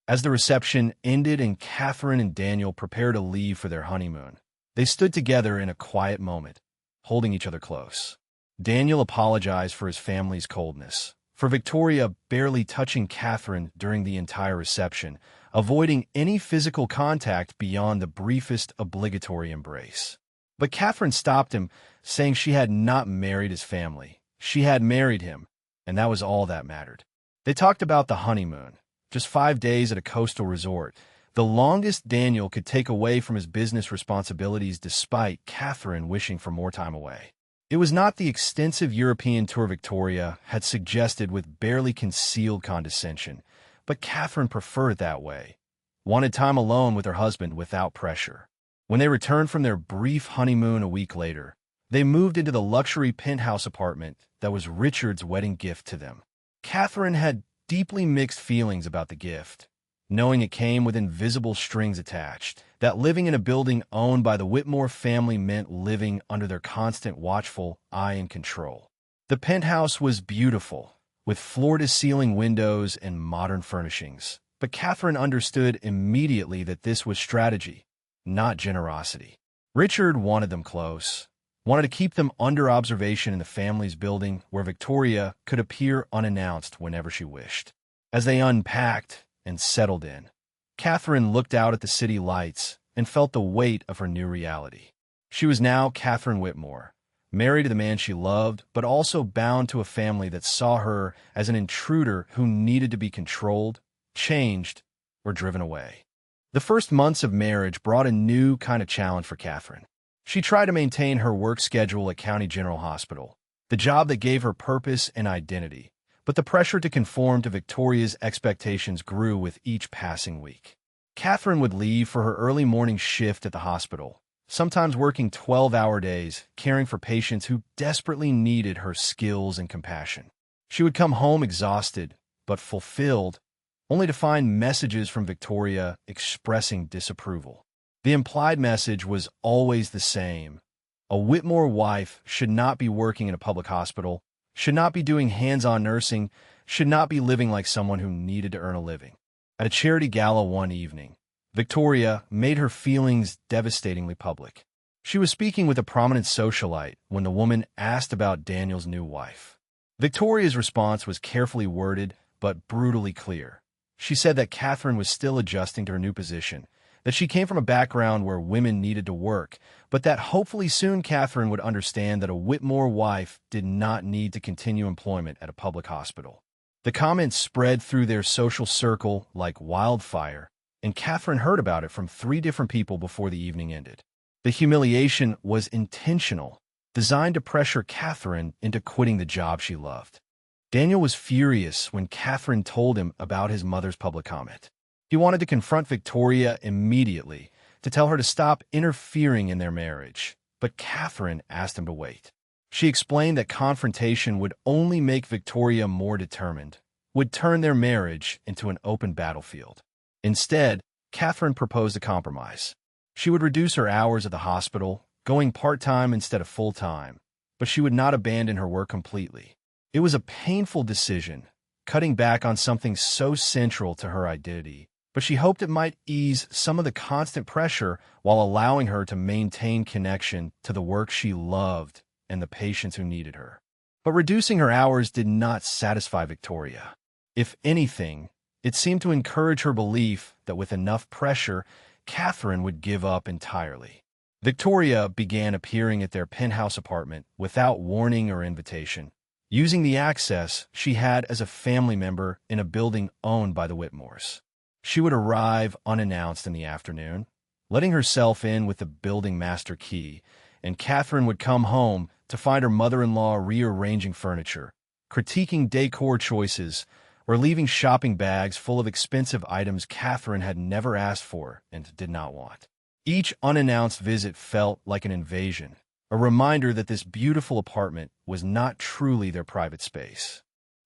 As the reception ended and Katherine and Daniel prepared to leave for their honeymoon, they stood together in a quiet moment, holding each other close. Daniel apologized for his family's coldness, for Victoria barely touching Katherine during the entire reception, avoiding any physical contact beyond the briefest obligatory embrace. But Katherine stopped him, saying she had not married his family. She had married him, and that was all that mattered. They talked about the honeymoon, just 5 days at a coastal resort, the longest Daniel could take away from his business responsibilities despite Katherine wishing for more time away. It was not the extensive European tour Victoria had suggested with barely concealed condescension, but Katherine preferred it that way, wanted time alone with her husband without pressure. When they returned from their brief honeymoon a week later, they moved into the luxury penthouse apartment that was Richard's wedding gift to them. Katherine had deeply mixed feelings about the gift, knowing it came with invisible strings attached, that living in a building owned by the Whitmore family meant living under their constant watchful eye and control. The penthouse was beautiful, with floor-to-ceiling windows and modern furnishings, but Katherine understood immediately that this was strategy, not generosity. Richard wanted them close, wanted to keep them under observation in the family's building where Victoria could appear unannounced whenever she wished. As they unpacked and settled in, Katherine looked out at the city lights and felt the weight of her new reality. She was now Katherine Whitmore, married to the man she loved, but also bound to a family that saw her as an intruder who needed to be controlled, changed, or driven away. The first months of marriage brought a new kind of challenge for Katherine. She tried to maintain her work schedule at County General Hospital, the job that gave her purpose and identity, but the pressure to conform to Victoria's expectations grew with each passing week. Katherine would leave for her early morning shift at the hospital, sometimes working 12-hour days, caring for patients who desperately needed her skills and compassion. She would come home exhausted, but fulfilled, only to find messages from Victoria expressing disapproval. The implied message was always the same. A Whitmore wife should not be working in a public hospital, should not be doing hands-on nursing, should not be living like someone who needed to earn a living. At a charity gala one evening, Victoria made her feelings devastatingly public. She was speaking with a prominent socialite when the woman asked about Daniel's new wife. Victoria's response was carefully worded, but brutally clear. She said that Katherine was still adjusting to her new position, that she came from a background where women needed to work, but that hopefully soon Katherine would understand that a Whitmore wife did not need to continue employment at a public hospital. The comments spread through their social circle like wildfire, and Katherine heard about it from 3 different people before the evening ended. The humiliation was intentional, designed to pressure Katherine into quitting the job she loved. Daniel was furious when Katherine told him about his mother's public comment. He wanted to confront Victoria immediately, to tell her to stop interfering in their marriage, but Katherine asked him to wait. She explained that confrontation would only make Victoria more determined, would turn their marriage into an open battlefield. Instead, Katherine proposed a compromise. She would reduce her hours at the hospital, going part-time instead of full-time, but she would not abandon her work completely. It was a painful decision, cutting back on something so central to her identity, but she hoped it might ease some of the constant pressure while allowing her to maintain connection to the work she loved and the patients who needed her. But reducing her hours did not satisfy Victoria. If anything, it seemed to encourage her belief that with enough pressure, Katherine would give up entirely. Victoria began appearing at their penthouse apartment without warning or invitation, using the access she had as a family member in a building owned by the Whitmores. She would arrive unannounced in the afternoon, letting herself in with the building master key, and Katherine would come home to find her mother-in-law rearranging furniture, critiquing decor choices, or leaving shopping bags full of expensive items Katherine had never asked for and did not want. Each unannounced visit felt like an invasion, a reminder that this beautiful apartment was not truly their private space.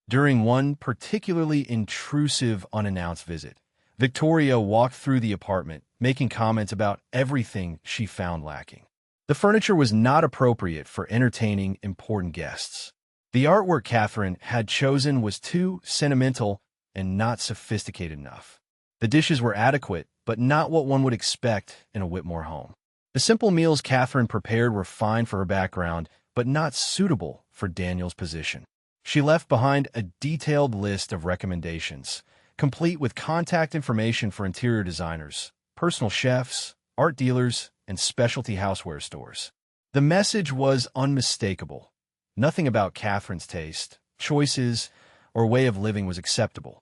During one particularly intrusive unannounced visit, Victoria walked through the apartment, making comments about everything she found lacking. The furniture was not appropriate for entertaining important guests. The artwork Katherine had chosen was too sentimental and not sophisticated enough. The dishes were adequate, but not what one would expect in a Whitmore home. The simple meals Katherine prepared were fine for her background, but not suitable for Daniel's position. She left behind a detailed list of recommendations, complete with contact information for interior designers, personal chefs, art dealers, and specialty houseware stores. The message was unmistakable. Nothing about Katherine's taste, choices, or way of living was acceptable.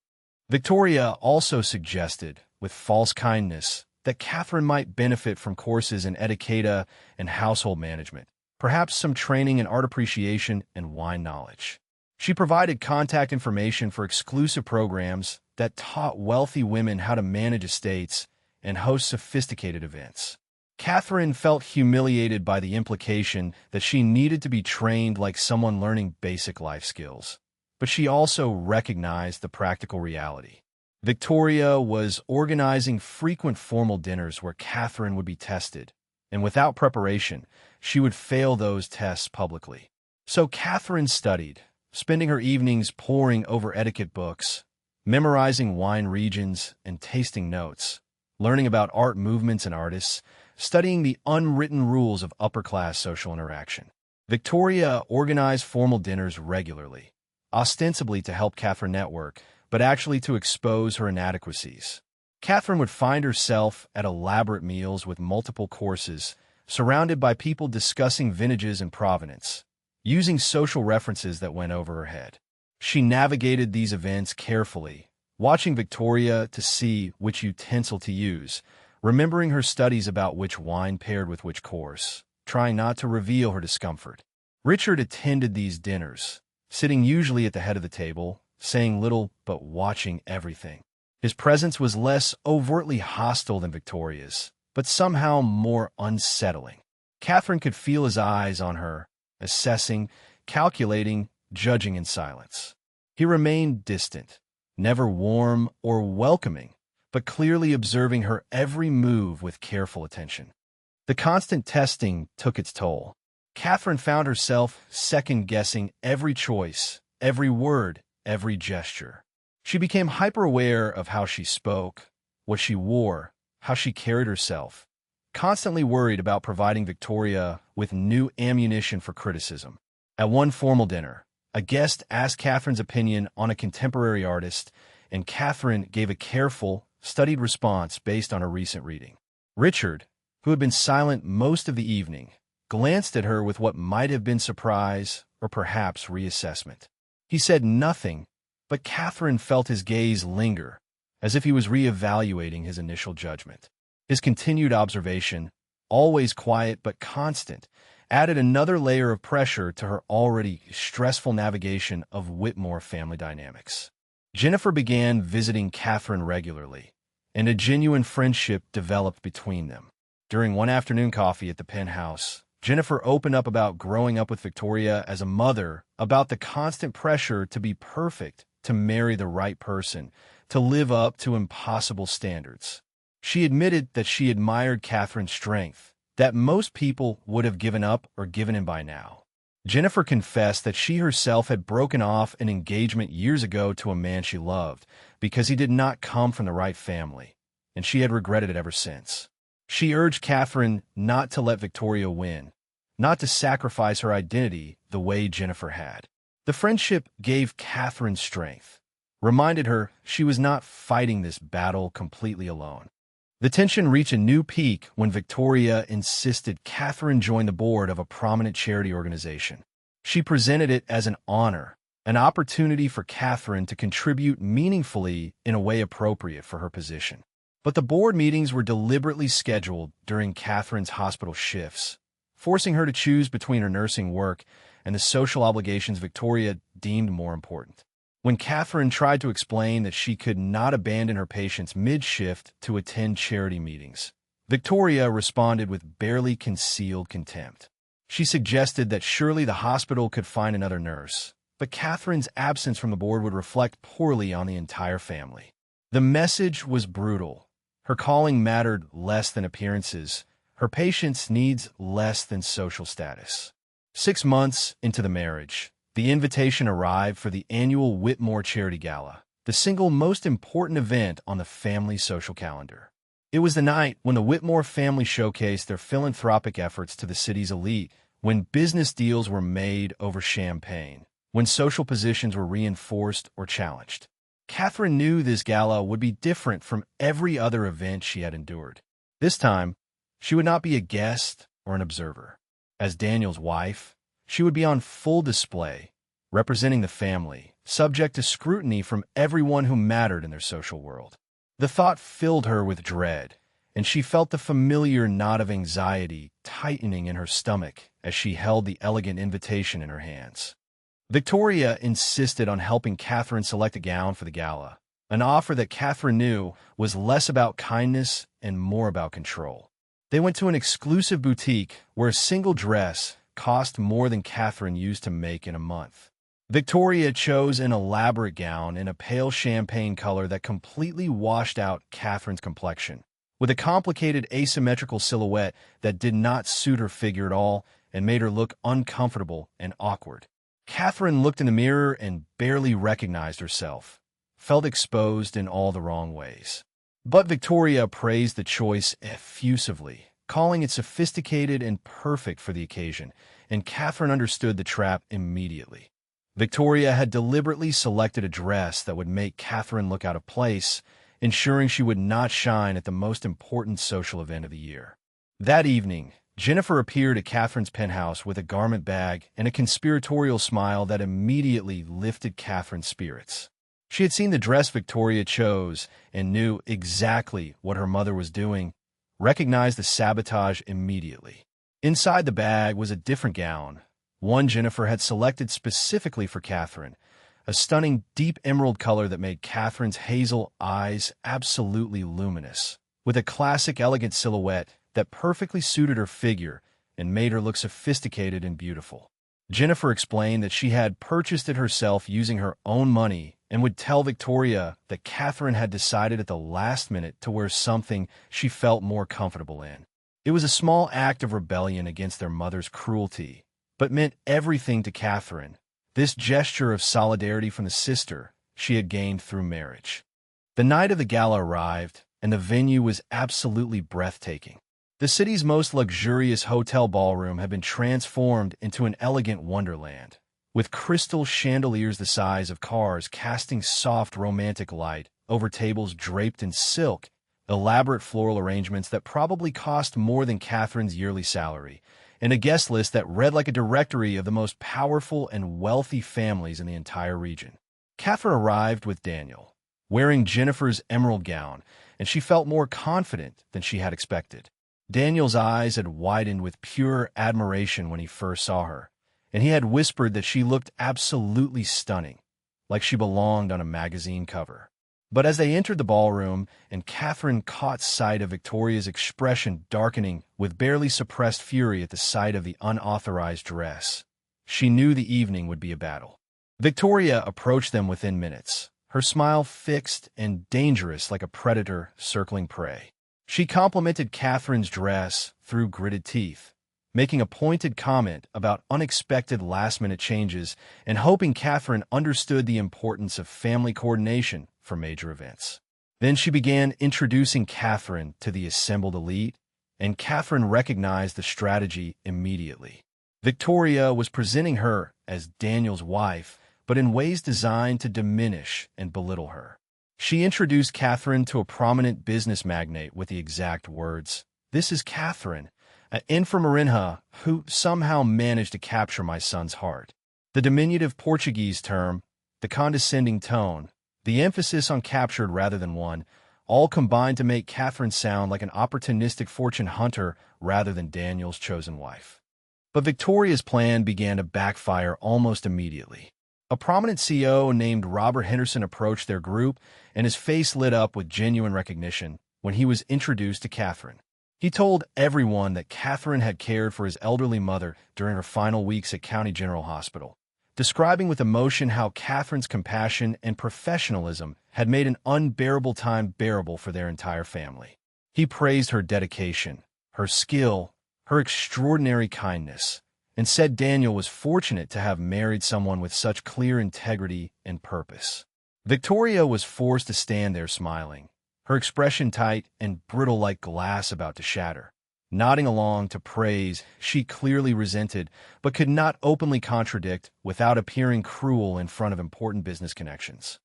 Victoria also suggested, with false kindness, that Katherine might benefit from courses in etiquette and household management, perhaps some training in art appreciation and wine knowledge. She provided contact information for exclusive programs that taught wealthy women how to manage estates and host sophisticated events. Katherine felt humiliated by the implication that she needed to be trained like someone learning basic life skills, but she also recognized the practical reality. Victoria was organizing frequent formal dinners where Katherine would be tested, and without preparation, she would fail those tests publicly. So Katherine studied, spending her evenings poring over etiquette books, memorizing wine regions and tasting notes, learning about art movements and artists, studying the unwritten rules of upper-class social interaction. Victoria organized formal dinners regularly, ostensibly to help Katherine network, but actually to expose her inadequacies. Katherine would find herself at elaborate meals with multiple courses, surrounded by people discussing vintages and provenance, using social references that went over her head. She navigated these events carefully, watching Victoria to see which utensil to use, remembering her studies about which wine paired with which course, trying not to reveal her discomfort. Richard attended these dinners, sitting usually at the head of the table, saying little but watching everything. His presence was less overtly hostile than Victoria's, but somehow more unsettling. Katherine could feel his eyes on her, assessing, calculating, judging in silence. He remained distant, never warm or welcoming, but clearly observing her every move with careful attention. The constant testing took its toll. Katherine found herself second-guessing every choice, every word, every gesture. She became hyper-aware of how she spoke, what she wore, how she carried herself, constantly worried about providing Victoria with new ammunition for criticism. At one formal dinner, a guest asked Katherine's opinion on a contemporary artist, and Katherine gave a careful, studied response based on her recent reading. Richard, who had been silent most of the evening, glanced at her with what might have been surprise or perhaps reassessment. He said nothing, but Katherine felt his gaze linger, as if he was reevaluating his initial judgment. His continued observation, always quiet but constant, added another layer of pressure to her already stressful navigation of Whitmore family dynamics. Jennifer began visiting Katherine regularly, and a genuine friendship developed between them. During one afternoon coffee at the penthouse, Jennifer opened up about growing up with Victoria as a mother, about the constant pressure to be perfect, to marry the right person, to live up to impossible standards. She admitted that she admired Katherine's strength, that most people would have given up or given in by now. Jennifer confessed that she herself had broken off an engagement years ago to a man she loved because he did not come from the right family, and she had regretted it ever since. She urged Katherine not to let Victoria win, not to sacrifice her identity the way Jennifer had. The friendship gave Katherine strength, reminded her she was not fighting this battle completely alone. The tension reached a new peak when Victoria insisted Katherine join the board of a prominent charity organization. She presented it as an honor, an opportunity for Katherine to contribute meaningfully in a way appropriate for her position. But the board meetings were deliberately scheduled during Katherine's hospital shifts, forcing her to choose between her nursing work and the social obligations Victoria deemed more important. When Katherine tried to explain that she could not abandon her patients mid-shift to attend charity meetings, Victoria responded with barely concealed contempt. She suggested that surely the hospital could find another nurse, but Katherine's absence from the board would reflect poorly on the entire family. The message was brutal. Her calling mattered less than appearances, her patients' needs less than social status. 6 months into the marriage, the invitation arrived for the annual Whitmore Charity Gala, the single most important event on the family's social calendar. It was the night when the Whitmore family showcased their philanthropic efforts to the city's elite, when business deals were made over champagne, when social positions were reinforced or challenged. Katherine knew this gala would be different from every other event she had endured. This time, she would not be a guest or an observer. As Daniel's wife, she would be on full display, representing the family, subject to scrutiny from everyone who mattered in their social world. The thought filled her with dread, and she felt the familiar knot of anxiety tightening in her stomach as she held the elegant invitation in her hands. Victoria insisted on helping Katherine select a gown for the gala, an offer that Katherine knew was less about kindness and more about control. They went to an exclusive boutique where a single dress cost more than Katherine used to make in a month. Victoria chose an elaborate gown in a pale champagne color that completely washed out Katherine's complexion, with a complicated asymmetrical silhouette that did not suit her figure at all and made her look uncomfortable and awkward. Katherine looked in the mirror and barely recognized herself, felt exposed in all the wrong ways. But Victoria praised the choice effusively, calling it sophisticated and perfect for the occasion, and Katherine understood the trap immediately. Victoria had deliberately selected a dress that would make Katherine look out of place, ensuring she would not shine at the most important social event of the year. That evening, Jennifer appeared at Katherine's penthouse with a garment bag and a conspiratorial smile that immediately lifted Katherine's spirits. She had seen the dress Victoria chose and knew exactly what her mother was doing, recognized the sabotage immediately. Inside the bag was a different gown, one Jennifer had selected specifically for Katherine, a stunning deep emerald color that made Katherine's hazel eyes absolutely luminous, with a classic elegant silhouette that perfectly suited her figure and made her look sophisticated and beautiful. Jennifer explained that she had purchased it herself using her own money and would tell Victoria that Katherine had decided at the last minute to wear something she felt more comfortable in. It was a small act of rebellion against their mother's cruelty, but meant everything to Katherine, this gesture of solidarity from the sister she had gained through marriage. The night of the gala arrived, and the venue was absolutely breathtaking. The city's most luxurious hotel ballroom had been transformed into an elegant wonderland, with crystal chandeliers the size of cars casting soft romantic light over tables draped in silk, elaborate floral arrangements that probably cost more than Katherine's yearly salary, and a guest list that read like a directory of the most powerful and wealthy families in the entire region. Katherine arrived with Daniel, wearing Jennifer's emerald gown, and she felt more confident than she had expected. Daniel's eyes had widened with pure admiration when he first saw her, and he had whispered that she looked absolutely stunning, like she belonged on a magazine cover. But as they entered the ballroom and Katherine caught sight of Victoria's expression darkening with barely suppressed fury at the sight of the unauthorized dress, she knew the evening would be a battle. Victoria approached them within minutes, her smile fixed and dangerous like a predator circling prey. She complimented Katherine's dress through gritted teeth, making a pointed comment about unexpected last-minute changes and hoping Katherine understood the importance of family coordination for major events. Then she began introducing Katherine to the assembled elite, and Katherine recognized the strategy immediately. Victoria was presenting her as Daniel's wife, but in ways designed to diminish and belittle her. She introduced Katherine to a prominent business magnate with the exact words, "This is Katherine, an infirmarinha who somehow managed to capture my son's heart." The diminutive Portuguese term, the condescending tone, the emphasis on captured rather than won, all combined to make Katherine sound like an opportunistic fortune hunter rather than Daniel's chosen wife. But Victoria's plan began to backfire almost immediately. A prominent CEO named Robert Henderson approached their group, and his face lit up with genuine recognition when he was introduced to Katherine. He told everyone that Katherine had cared for his elderly mother during her final weeks at County General Hospital, describing with emotion how Katherine's compassion and professionalism had made an unbearable time bearable for their entire family. He praised her dedication, her skill, her extraordinary kindness, and said Daniel was fortunate to have married someone with such clear integrity and purpose. Victoria was forced to stand there smiling, her expression tight and brittle like glass about to shatter. Nodding along to praise she clearly resented, but could not openly contradict without appearing cruel in front of important business connections.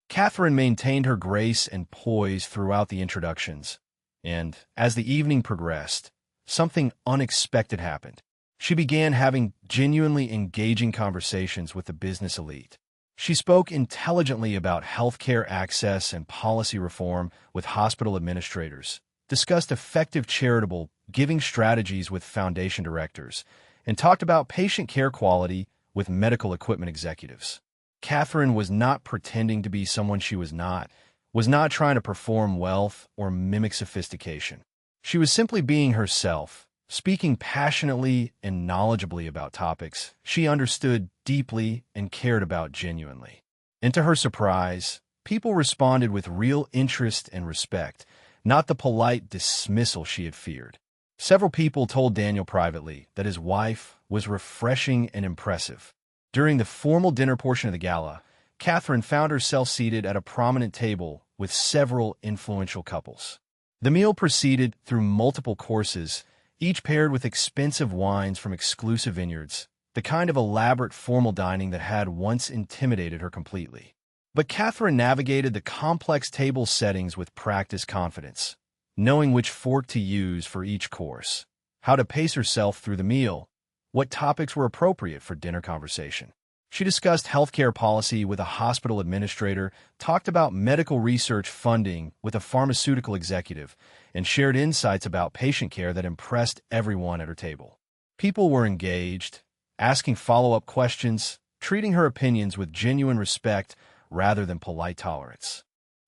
Katherine maintained her grace and poise throughout the introductions, and, as the evening progressed, something unexpected happened. She began having genuinely engaging conversations with the business elite. She spoke intelligently about healthcare access and policy reform with hospital administrators, discussed effective charitable giving strategies with foundation directors, and talked about patient care quality with medical equipment executives. Katherine was not pretending to be someone she was not trying to perform wealth or mimic sophistication. She was simply being herself, speaking passionately and knowledgeably about topics she understood deeply and cared about genuinely. And to her surprise, people responded with real interest and respect, not the polite dismissal she had feared. Several people told Daniel privately that his wife was refreshing and impressive. During the formal dinner portion of the gala, Katherine found herself seated at a prominent table with several influential couples. The meal proceeded through multiple courses, each paired with expensive wines from exclusive vineyards, the kind of elaborate formal dining that had once intimidated her completely. But Katherine navigated the complex table settings with practiced confidence, knowing which fork to use for each course, how to pace herself through the meal, what topics were appropriate for dinner conversation. She discussed healthcare policy with a hospital administrator, talked about medical research funding with a pharmaceutical executive, and shared insights about patient care that impressed everyone at her table. People were engaged, asking follow-up questions, treating her opinions with genuine respect rather than polite tolerance.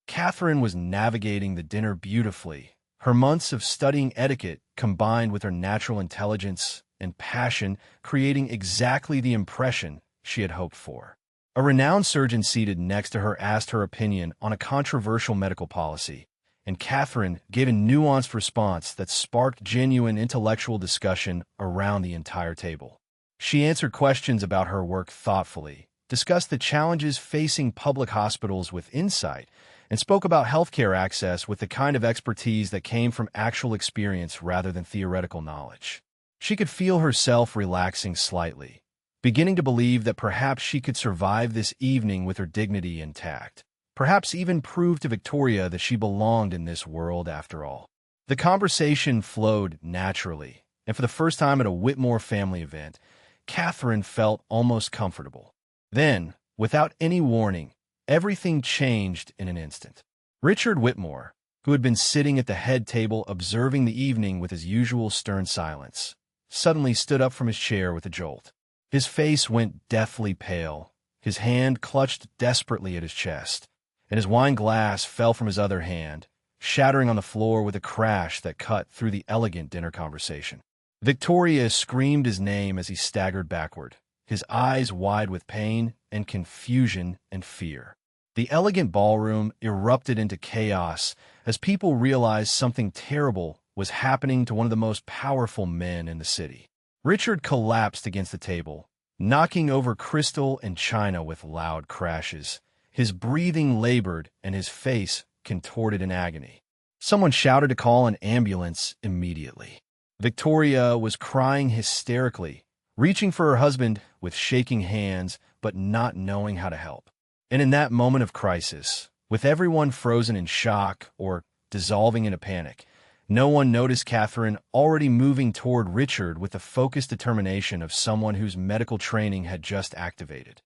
Katherine was navigating the dinner beautifully, her months of studying etiquette combined with her natural intelligence and passion creating exactly the impression she had hoped for. A renowned surgeon seated next to her asked her opinion on a controversial medical policy, and Katherine gave a nuanced response that sparked genuine intellectual discussion around the entire table. She answered questions about her work thoughtfully, discussed the challenges facing public hospitals with insight, and spoke about healthcare access with the kind of expertise that came from actual experience rather than theoretical knowledge. She could feel herself relaxing slightly, beginning to believe that perhaps she could survive this evening with her dignity intact, perhaps even prove to Victoria that she belonged in this world after all. The conversation flowed naturally, and for the first time at a Whitmore family event, Katherine felt almost comfortable. Then, without any warning, everything changed in an instant. Richard Whitmore, who had been sitting at the head table observing the evening with his usual stern silence, suddenly stood up from his chair with a jolt. His face went deathly pale, his hand clutched desperately at his chest, and his wine glass fell from his other hand, shattering on the floor with a crash that cut through the elegant dinner conversation. Victoria screamed his name as he staggered backward, his eyes wide with pain and confusion and fear. The elegant ballroom erupted into chaos as people realized something terrible was happening to one of the most powerful men in the city. Richard collapsed against the table, knocking over crystal and china with loud crashes. His breathing labored and his face contorted in agony. Someone shouted to call an ambulance immediately. Victoria was crying hysterically, reaching for her husband with shaking hands but not knowing how to help. And in that moment of crisis, with everyone frozen in shock or dissolving into panic, no one noticed Katherine already moving toward Richard with the focused determination of someone whose medical training had just activated.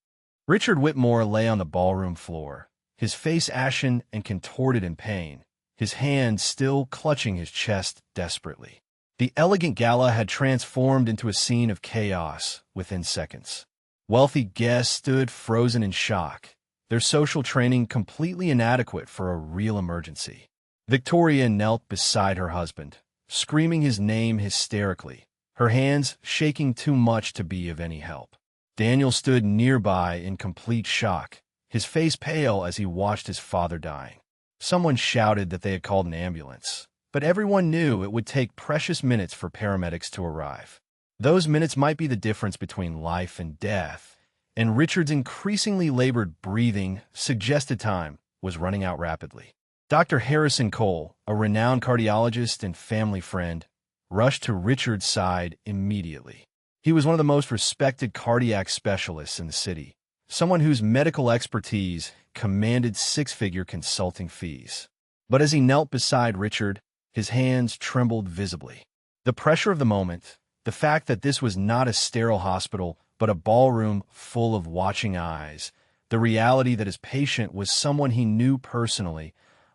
Richard Whitmore lay on the ballroom floor, his face ashen and contorted in pain, his hand still clutching his chest desperately. The elegant gala had transformed into a scene of chaos within seconds. Wealthy guests stood frozen in shock, their social training completely inadequate for a real emergency. Victoria knelt beside her husband, screaming his name hysterically, her hands shaking too much to be of any help. Daniel stood nearby in complete shock, his face pale as he watched his father dying. Someone shouted that they had called an ambulance, but everyone knew it would take precious minutes for paramedics to arrive. Those minutes might be the difference between life and death, and Richard's increasingly labored breathing suggested time was running out rapidly. Dr. Harrison Cole, a renowned cardiologist and family friend, rushed to Richard's side immediately. He was one of the most respected cardiac specialists in the city, someone whose medical expertise commanded six-figure consulting fees. But as he knelt beside Richard, his hands trembled visibly. The pressure of the moment, the fact that this was not a sterile hospital, but a ballroom full of watching eyes, the reality that his patient was someone he knew personally,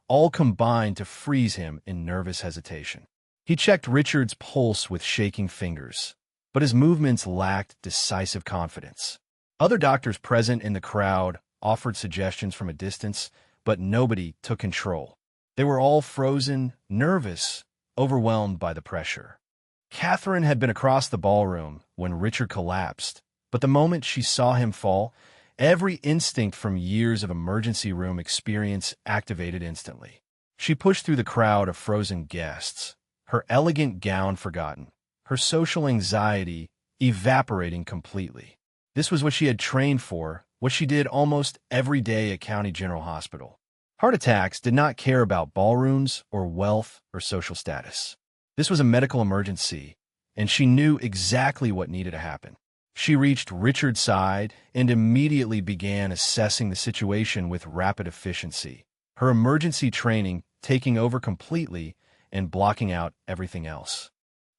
all combined to freeze him in nervous hesitation. He checked Richard's pulse with shaking fingers, but his movements lacked decisive confidence. Other doctors present in the crowd offered suggestions from a distance, but nobody took control. They were all frozen, nervous, overwhelmed by the pressure. Katherine had been across the ballroom when Richard collapsed, but the moment she saw him fall, every instinct from years of emergency room experience activated instantly. She pushed through the crowd of frozen guests, her elegant gown forgotten, her social anxiety evaporating completely. This was what she had trained for, what she did almost every day at County General Hospital. Heart attacks did not care about ballrooms or wealth or social status. This was a medical emergency, and she knew exactly what needed to happen. She reached Richard's side and immediately began assessing the situation with rapid efficiency, her emergency training taking over completely and blocking out everything else.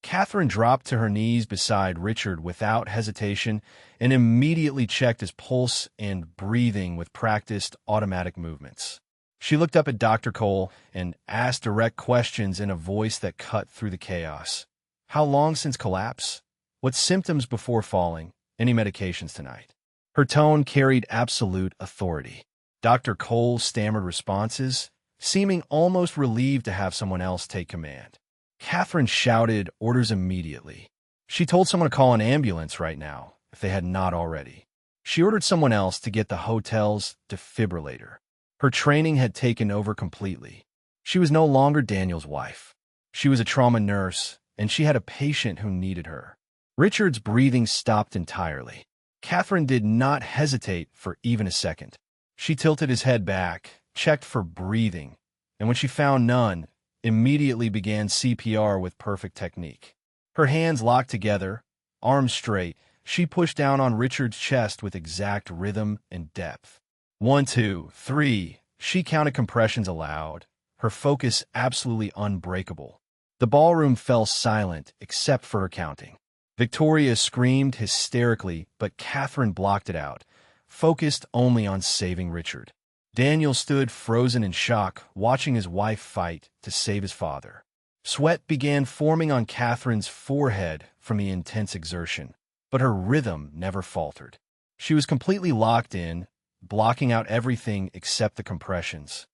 Katherine dropped to her knees beside Richard without hesitation and immediately checked his pulse and breathing with practiced automatic movements. She looked up at Dr. Cole and asked direct questions in a voice that cut through the chaos. How long since collapse? What symptoms before falling? Any medications tonight? Her tone carried absolute authority. Dr. Cole stammered responses, seeming almost relieved to have someone else take command. Katherine shouted orders immediately. She told someone to call an ambulance right now, if they had not already. She ordered someone else to get the hotel's defibrillator. Her training had taken over completely. She was no longer Daniel's wife. She was a trauma nurse, and she had a patient who needed her. Richard's breathing stopped entirely. Katherine did not hesitate for even a second. She tilted his head back, checked for breathing, and when she found none, immediately began CPR with perfect technique. Her hands locked together, arms straight, she pushed down on Richard's chest with exact rhythm and depth. 1, 2, 3. She counted compressions aloud, her focus absolutely unbreakable. The ballroom fell silent except for her counting. Victoria screamed hysterically, but Katherine blocked it out, focused only on saving Richard. Daniel stood frozen in shock, watching his wife fight to save his father. Sweat began forming on Katherine's forehead from the intense exertion, but her rhythm never faltered. She was completely locked in, blocking out everything except the compressions.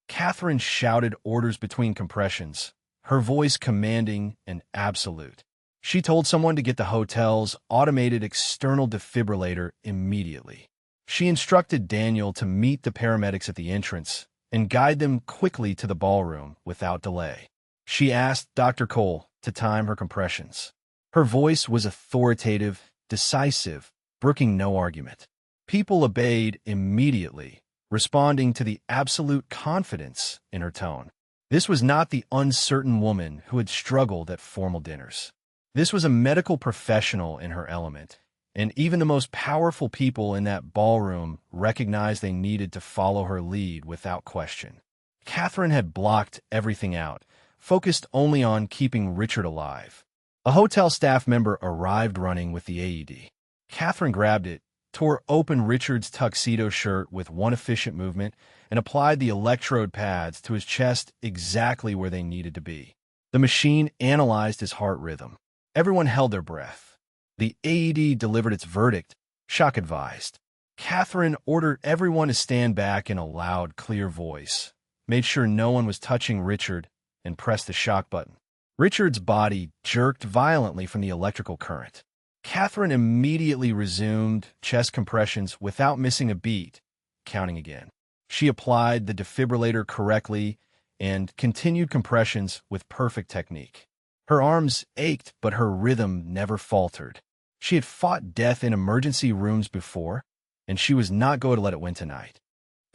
Katherine shouted orders between compressions, her voice commanding and absolute. She told someone to get the hotel's automated external defibrillator immediately. She instructed Daniel to meet the paramedics at the entrance and guide them quickly to the ballroom without delay. She asked Dr. Cole to time her compressions. Her voice was authoritative, decisive, brooking no argument. People obeyed immediately, responding to the absolute confidence in her tone. This was not the uncertain woman who had struggled at formal dinners. This was a medical professional in her element, and even the most powerful people in that ballroom recognized they needed to follow her lead without question. Katherine had blocked everything out, focused only on keeping Richard alive. A hotel staff member arrived running with the AED. Katherine grabbed it, tore open Richard's tuxedo shirt with one efficient movement, and applied the electrode pads to his chest exactly where they needed to be. The machine analyzed his heart rhythm. Everyone held their breath. The AED delivered its verdict, shock advised. Katherine ordered everyone to stand back in a loud, clear voice, made sure no one was touching Richard, and pressed the shock button. Richard's body jerked violently from the electrical current. Katherine immediately resumed chest compressions without missing a beat, counting again. She applied the defibrillator correctly and continued compressions with perfect technique. Her arms ached, but her rhythm never faltered. She had fought death in emergency rooms before, and she was not going to let it win tonight.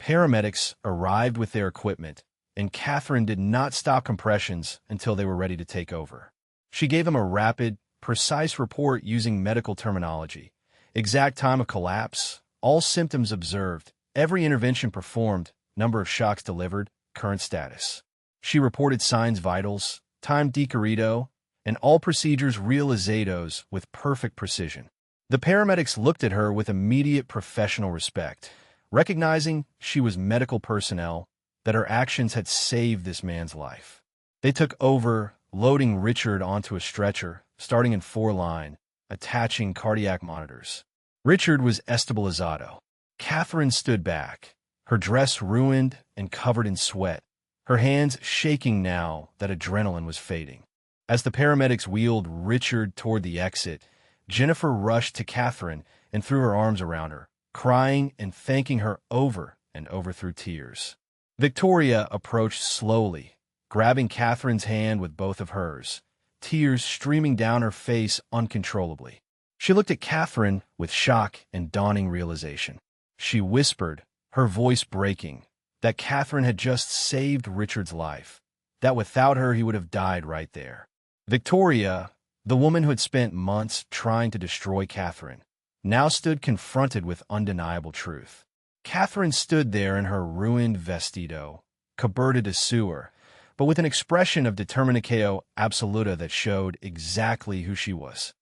Paramedics arrived with their equipment, and Katherine did not stop compressions until they were ready to take over. She gave them a rapid, precise report using medical terminology. Exact time of collapse, all symptoms observed, every intervention performed, number of shocks delivered, current status. She reported signs vitals, time decurrido, and all procedures realizados with perfect precision. The paramedics looked at her with immediate professional respect, recognizing she was medical personnel, that her actions had saved this man's life. They took over, loading Richard onto a stretcher, starting in 4-line, attaching cardiac monitors. Richard was estabilizado. Katherine stood back, her dress ruined and covered in sweat, her hands shaking now that adrenaline was fading. As the paramedics wheeled Richard toward the exit, Jennifer rushed to Katherine and threw her arms around her, crying and thanking her over and over through tears. Victoria approached slowly, grabbing Katherine's hand with both of hers, tears streaming down her face uncontrollably. She looked at Katherine with shock and dawning realization. She whispered, her voice breaking, that Katherine had just saved Richard's life, that without her he would have died right there. Victoria, the woman who had spent months trying to destroy Katherine, now stood confronted with undeniable truth. Katherine stood there in her ruined vestido, coberta de sueur, but with an expression of determinatio absoluta that showed exactly who she was.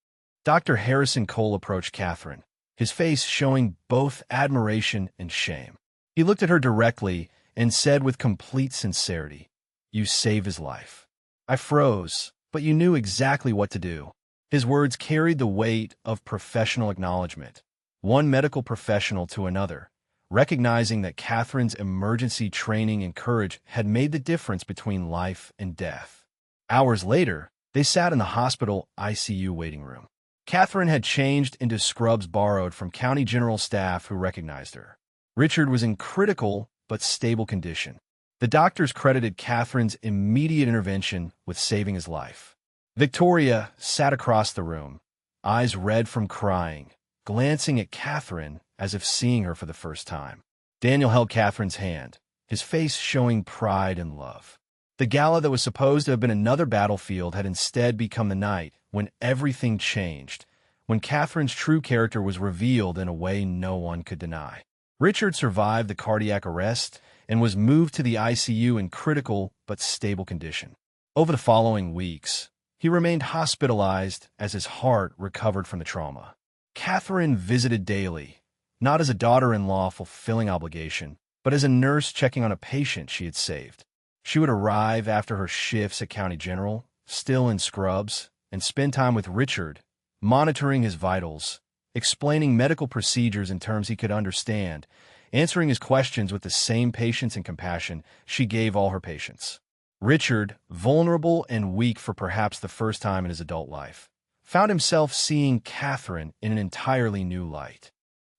Dr. Harrison Cole approached Katherine, his face showing both admiration and shame. He looked at her directly and said with complete sincerity, "You saved his life." I froze, but you knew exactly what to do. His words carried the weight of professional acknowledgement, one medical professional to another, recognizing that Katherine's emergency training and courage had made the difference between life and death. Hours later, they sat in the hospital ICU waiting room. Katherine had changed into scrubs borrowed from county general staff who recognized her. Richard was in critical but stable condition. The doctors credited Katherine's immediate intervention with saving his life. Victoria sat across the room, eyes red from crying, glancing at Katherine as if seeing her for the first time. Daniel held Katherine's hand, his face showing pride and love. The gala that was supposed to have been another battlefield had instead become the night when everything changed, when Katherine's true character was revealed in a way no one could deny. Richard survived the cardiac arrest and was moved to the ICU in critical but stable condition. Over the following weeks, he remained hospitalized as his heart recovered from the trauma. Katherine visited daily, not as a daughter-in-law fulfilling obligation, but as a nurse checking on a patient she had saved. She would arrive after her shifts at County General, still in scrubs, and spend time with Richard, monitoring his vitals, explaining medical procedures in terms he could understand, answering his questions with the same patience and compassion she gave all her patients. Richard, vulnerable and weak for perhaps the first time in his adult life, found himself seeing Katherine in an entirely new light.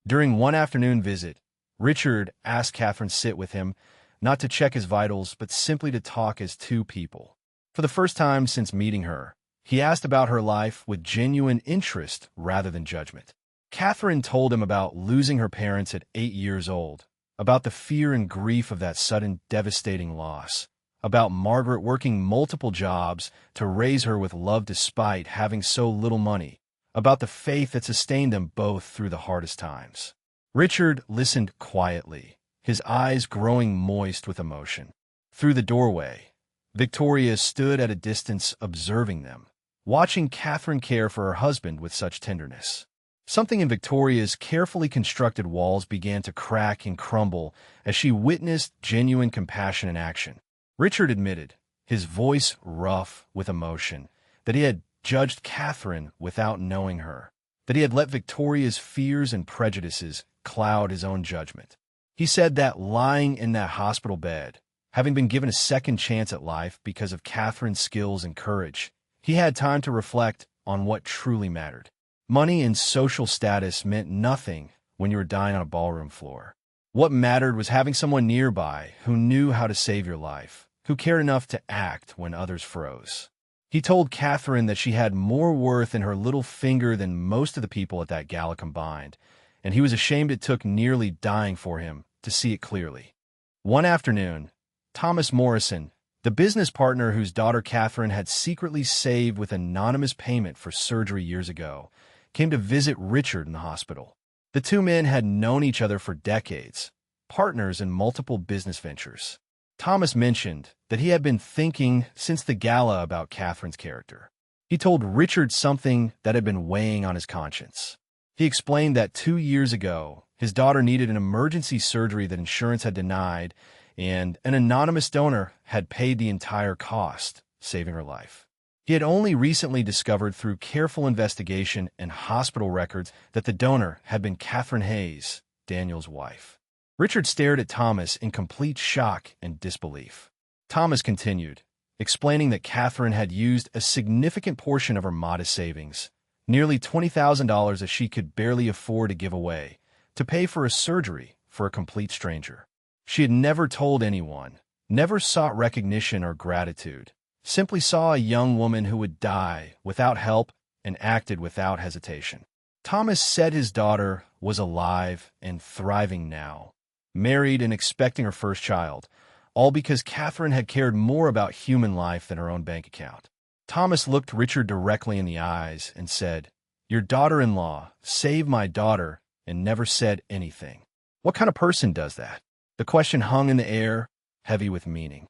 During one afternoon visit, Richard asked Katherine to sit with him, not to check his vitals, but simply to talk as two people. For the first time since meeting her, he asked about her life with genuine interest rather than judgment. Katherine told him about losing her parents at 8 years old, about the fear and grief of that sudden, devastating loss, about Margaret working multiple jobs to raise her with love despite having so little money, about the faith that sustained them both through the hardest times. Richard listened quietly, his eyes growing moist with emotion. Through the doorway, Victoria stood at a distance observing them, watching Katherine care for her husband with such tenderness. Something in Victoria's carefully constructed walls began to crack and crumble as she witnessed genuine compassion in action. Richard admitted, his voice rough with emotion, that he had judged Katherine without knowing her, that he had let Victoria's fears and prejudices cloud his own judgment. He said that lying in that hospital bed, having been given a second chance at life because of Katherine's skills and courage, he had time to reflect on what truly mattered. Money and social status meant nothing when you were dying on a ballroom floor. What mattered was having someone nearby who knew how to save your life, who cared enough to act when others froze. He told Katherine that she had more worth in her little finger than most of the people at that gala combined, and he was ashamed it took nearly dying for him to see it clearly. One afternoon, Thomas Morrison, the business partner whose daughter Katherine had secretly saved with anonymous payment for surgery years ago, came to visit Richard in the hospital. The two men had known each other for decades, partners in multiple business ventures. Thomas mentioned that he had been thinking since the gala about Katherine's character. He told Richard something that had been weighing on his conscience. He explained that 2 years ago, his daughter needed an emergency surgery that insurance had denied, and an anonymous donor had paid the entire cost, saving her life. He had only recently discovered through careful investigation and hospital records that the donor had been Katherine Hayes, Daniel's wife. Richard stared at Thomas in complete shock and disbelief. Thomas continued, explaining that Katherine had used a significant portion of her modest savings, nearly $20,000 that she could barely afford to give away, to pay for a surgery for a complete stranger. She had never told anyone, never sought recognition or gratitude, simply saw a young woman who would die without help and acted without hesitation. Thomas said his daughter was alive and thriving now, married and expecting her first child, all because Katherine had cared more about human life than her own bank account. Thomas looked Richard directly in the eyes and said, "Your daughter-in-law saved my daughter and never said anything. What kind of person does that?" The question hung in the air, heavy with meaning.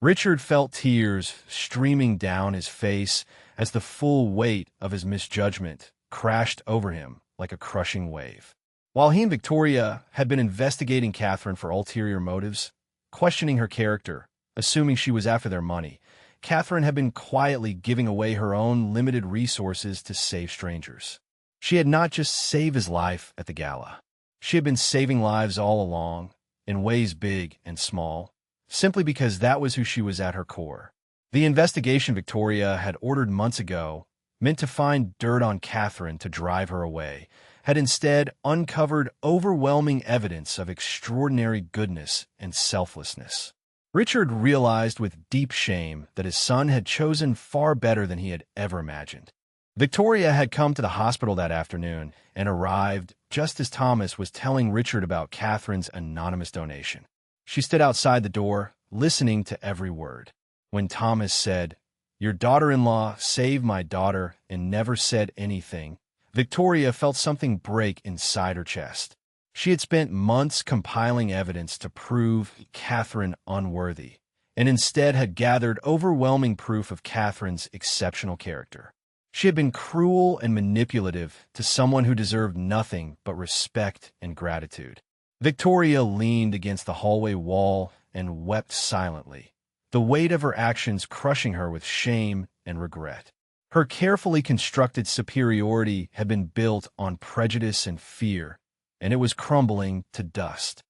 Richard felt tears streaming down his face as the full weight of his misjudgment crashed over him like a crushing wave. While he and Victoria had been investigating Katherine for ulterior motives, questioning her character, assuming she was after their money, Katherine had been quietly giving away her own limited resources to save strangers. She had not just saved his life at the gala. She had been saving lives all along, in ways big and small, simply because that was who she was at her core. The investigation Victoria had ordered months ago, meant to find dirt on Katherine to drive her away, had instead uncovered overwhelming evidence of extraordinary goodness and selflessness. Richard realized with deep shame that his son had chosen far better than he had ever imagined. Victoria had come to the hospital that afternoon and arrived just as Thomas was telling Richard about Katherine's anonymous donation. She stood outside the door, listening to every word. When Thomas said, "Your daughter-in-law saved my daughter and never said anything," Victoria felt something break inside her chest. She had spent months compiling evidence to prove Katherine unworthy, and instead had gathered overwhelming proof of Katherine's exceptional character. She had been cruel and manipulative to someone who deserved nothing but respect and gratitude. Victoria leaned against the hallway wall and wept silently, the weight of her actions crushing her with shame and regret. Her carefully constructed superiority had been built on prejudice and fear, and it was crumbling to dust.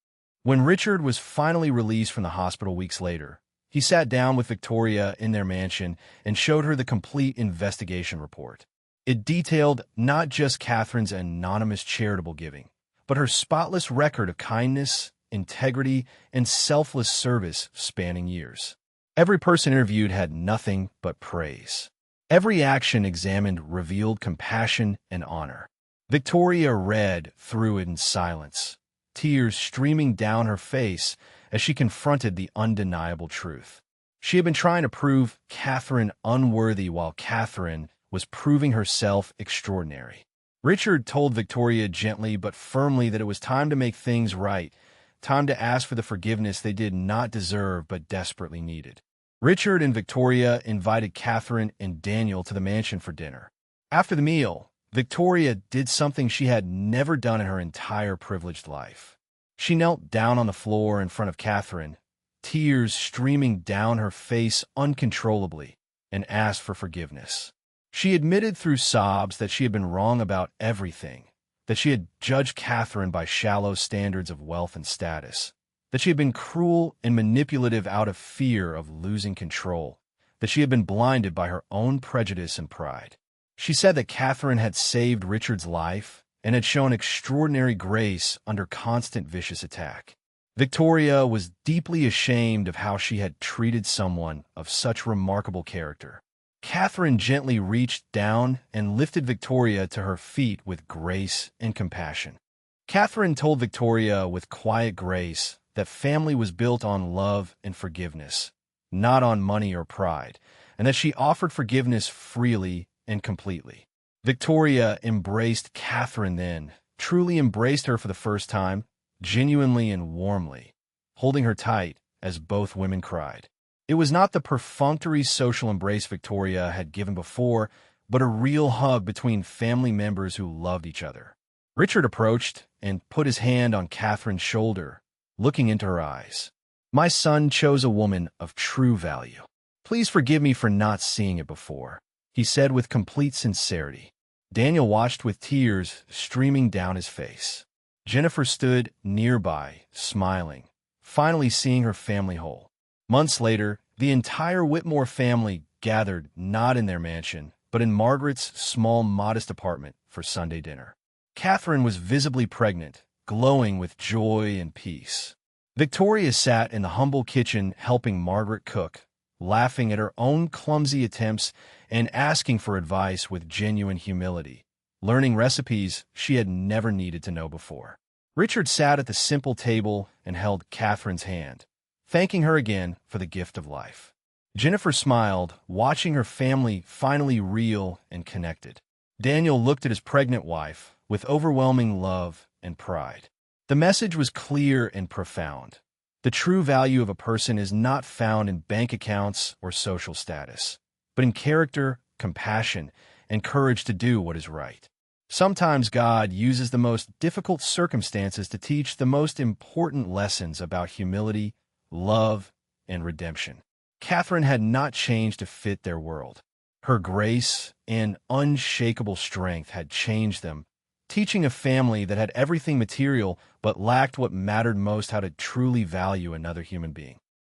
When Richard was finally released from the hospital weeks later, he sat down with Victoria in their mansion and showed her the complete investigation report. It detailed not just Katherine's anonymous charitable giving, but her spotless record of kindness, integrity, and selfless service spanning years. Every person interviewed had nothing but praise. Every action examined revealed compassion and honor. Victoria read through it in silence, tears streaming down her face as she confronted the undeniable truth. She had been trying to prove Katherine unworthy while Katherine was proving herself extraordinary. Richard told Victoria gently but firmly that it was time to make things right, time to ask for the forgiveness they did not deserve but desperately needed. Richard and Victoria invited Katherine and Daniel to the mansion for dinner. After the meal, Victoria did something she had never done in her entire privileged life. She knelt down on the floor in front of Katherine, tears streaming down her face uncontrollably, and asked for forgiveness. She admitted through sobs that she had been wrong about everything, that she had judged Katherine by shallow standards of wealth and status, that she had been cruel and manipulative out of fear of losing control, that she had been blinded by her own prejudice and pride. She said that Katherine had saved Richard's life and had shown extraordinary grace under constant vicious attack. Victoria was deeply ashamed of how she had treated someone of such remarkable character. Katherine gently reached down and lifted Victoria to her feet with grace and compassion. Katherine told Victoria with quiet grace that family was built on love and forgiveness, not on money or pride, and that she offered forgiveness freely and completely. Victoria embraced Katherine then, truly embraced her for the first time, genuinely and warmly, holding her tight as both women cried. It was not the perfunctory social embrace Victoria had given before, but a real hug between family members who loved each other. Richard approached and put his hand on Catherine's shoulder, looking into her eyes. "My son chose a woman of true value. Please forgive me for not seeing it before," he said with complete sincerity. Daniel watched with tears streaming down his face. Jennifer stood nearby, smiling, finally seeing her family whole. Months later, the entire Whitmore family gathered not in their mansion, but in Margaret's small, modest apartment for Sunday dinner. Katherine was visibly pregnant, glowing with joy and peace. Victoria sat in the humble kitchen helping Margaret cook, laughing at her own clumsy attempts and asking for advice with genuine humility, learning recipes she had never needed to know before. Richard sat at the simple table and held Catherine's hand, thanking her again for the gift of life. Jennifer smiled, watching her family finally real and connected. Daniel looked at his pregnant wife with overwhelming love and pride. The message was clear and profound. The true value of a person is not found in bank accounts or social status, but in character, compassion, and courage to do what is right. Sometimes God uses the most difficult circumstances to teach the most important lessons about humility, love, and redemption. Katherine had not changed to fit their world. Her grace and unshakable strength had changed them, teaching a family that had everything material but lacked what mattered most: how to truly value another human being.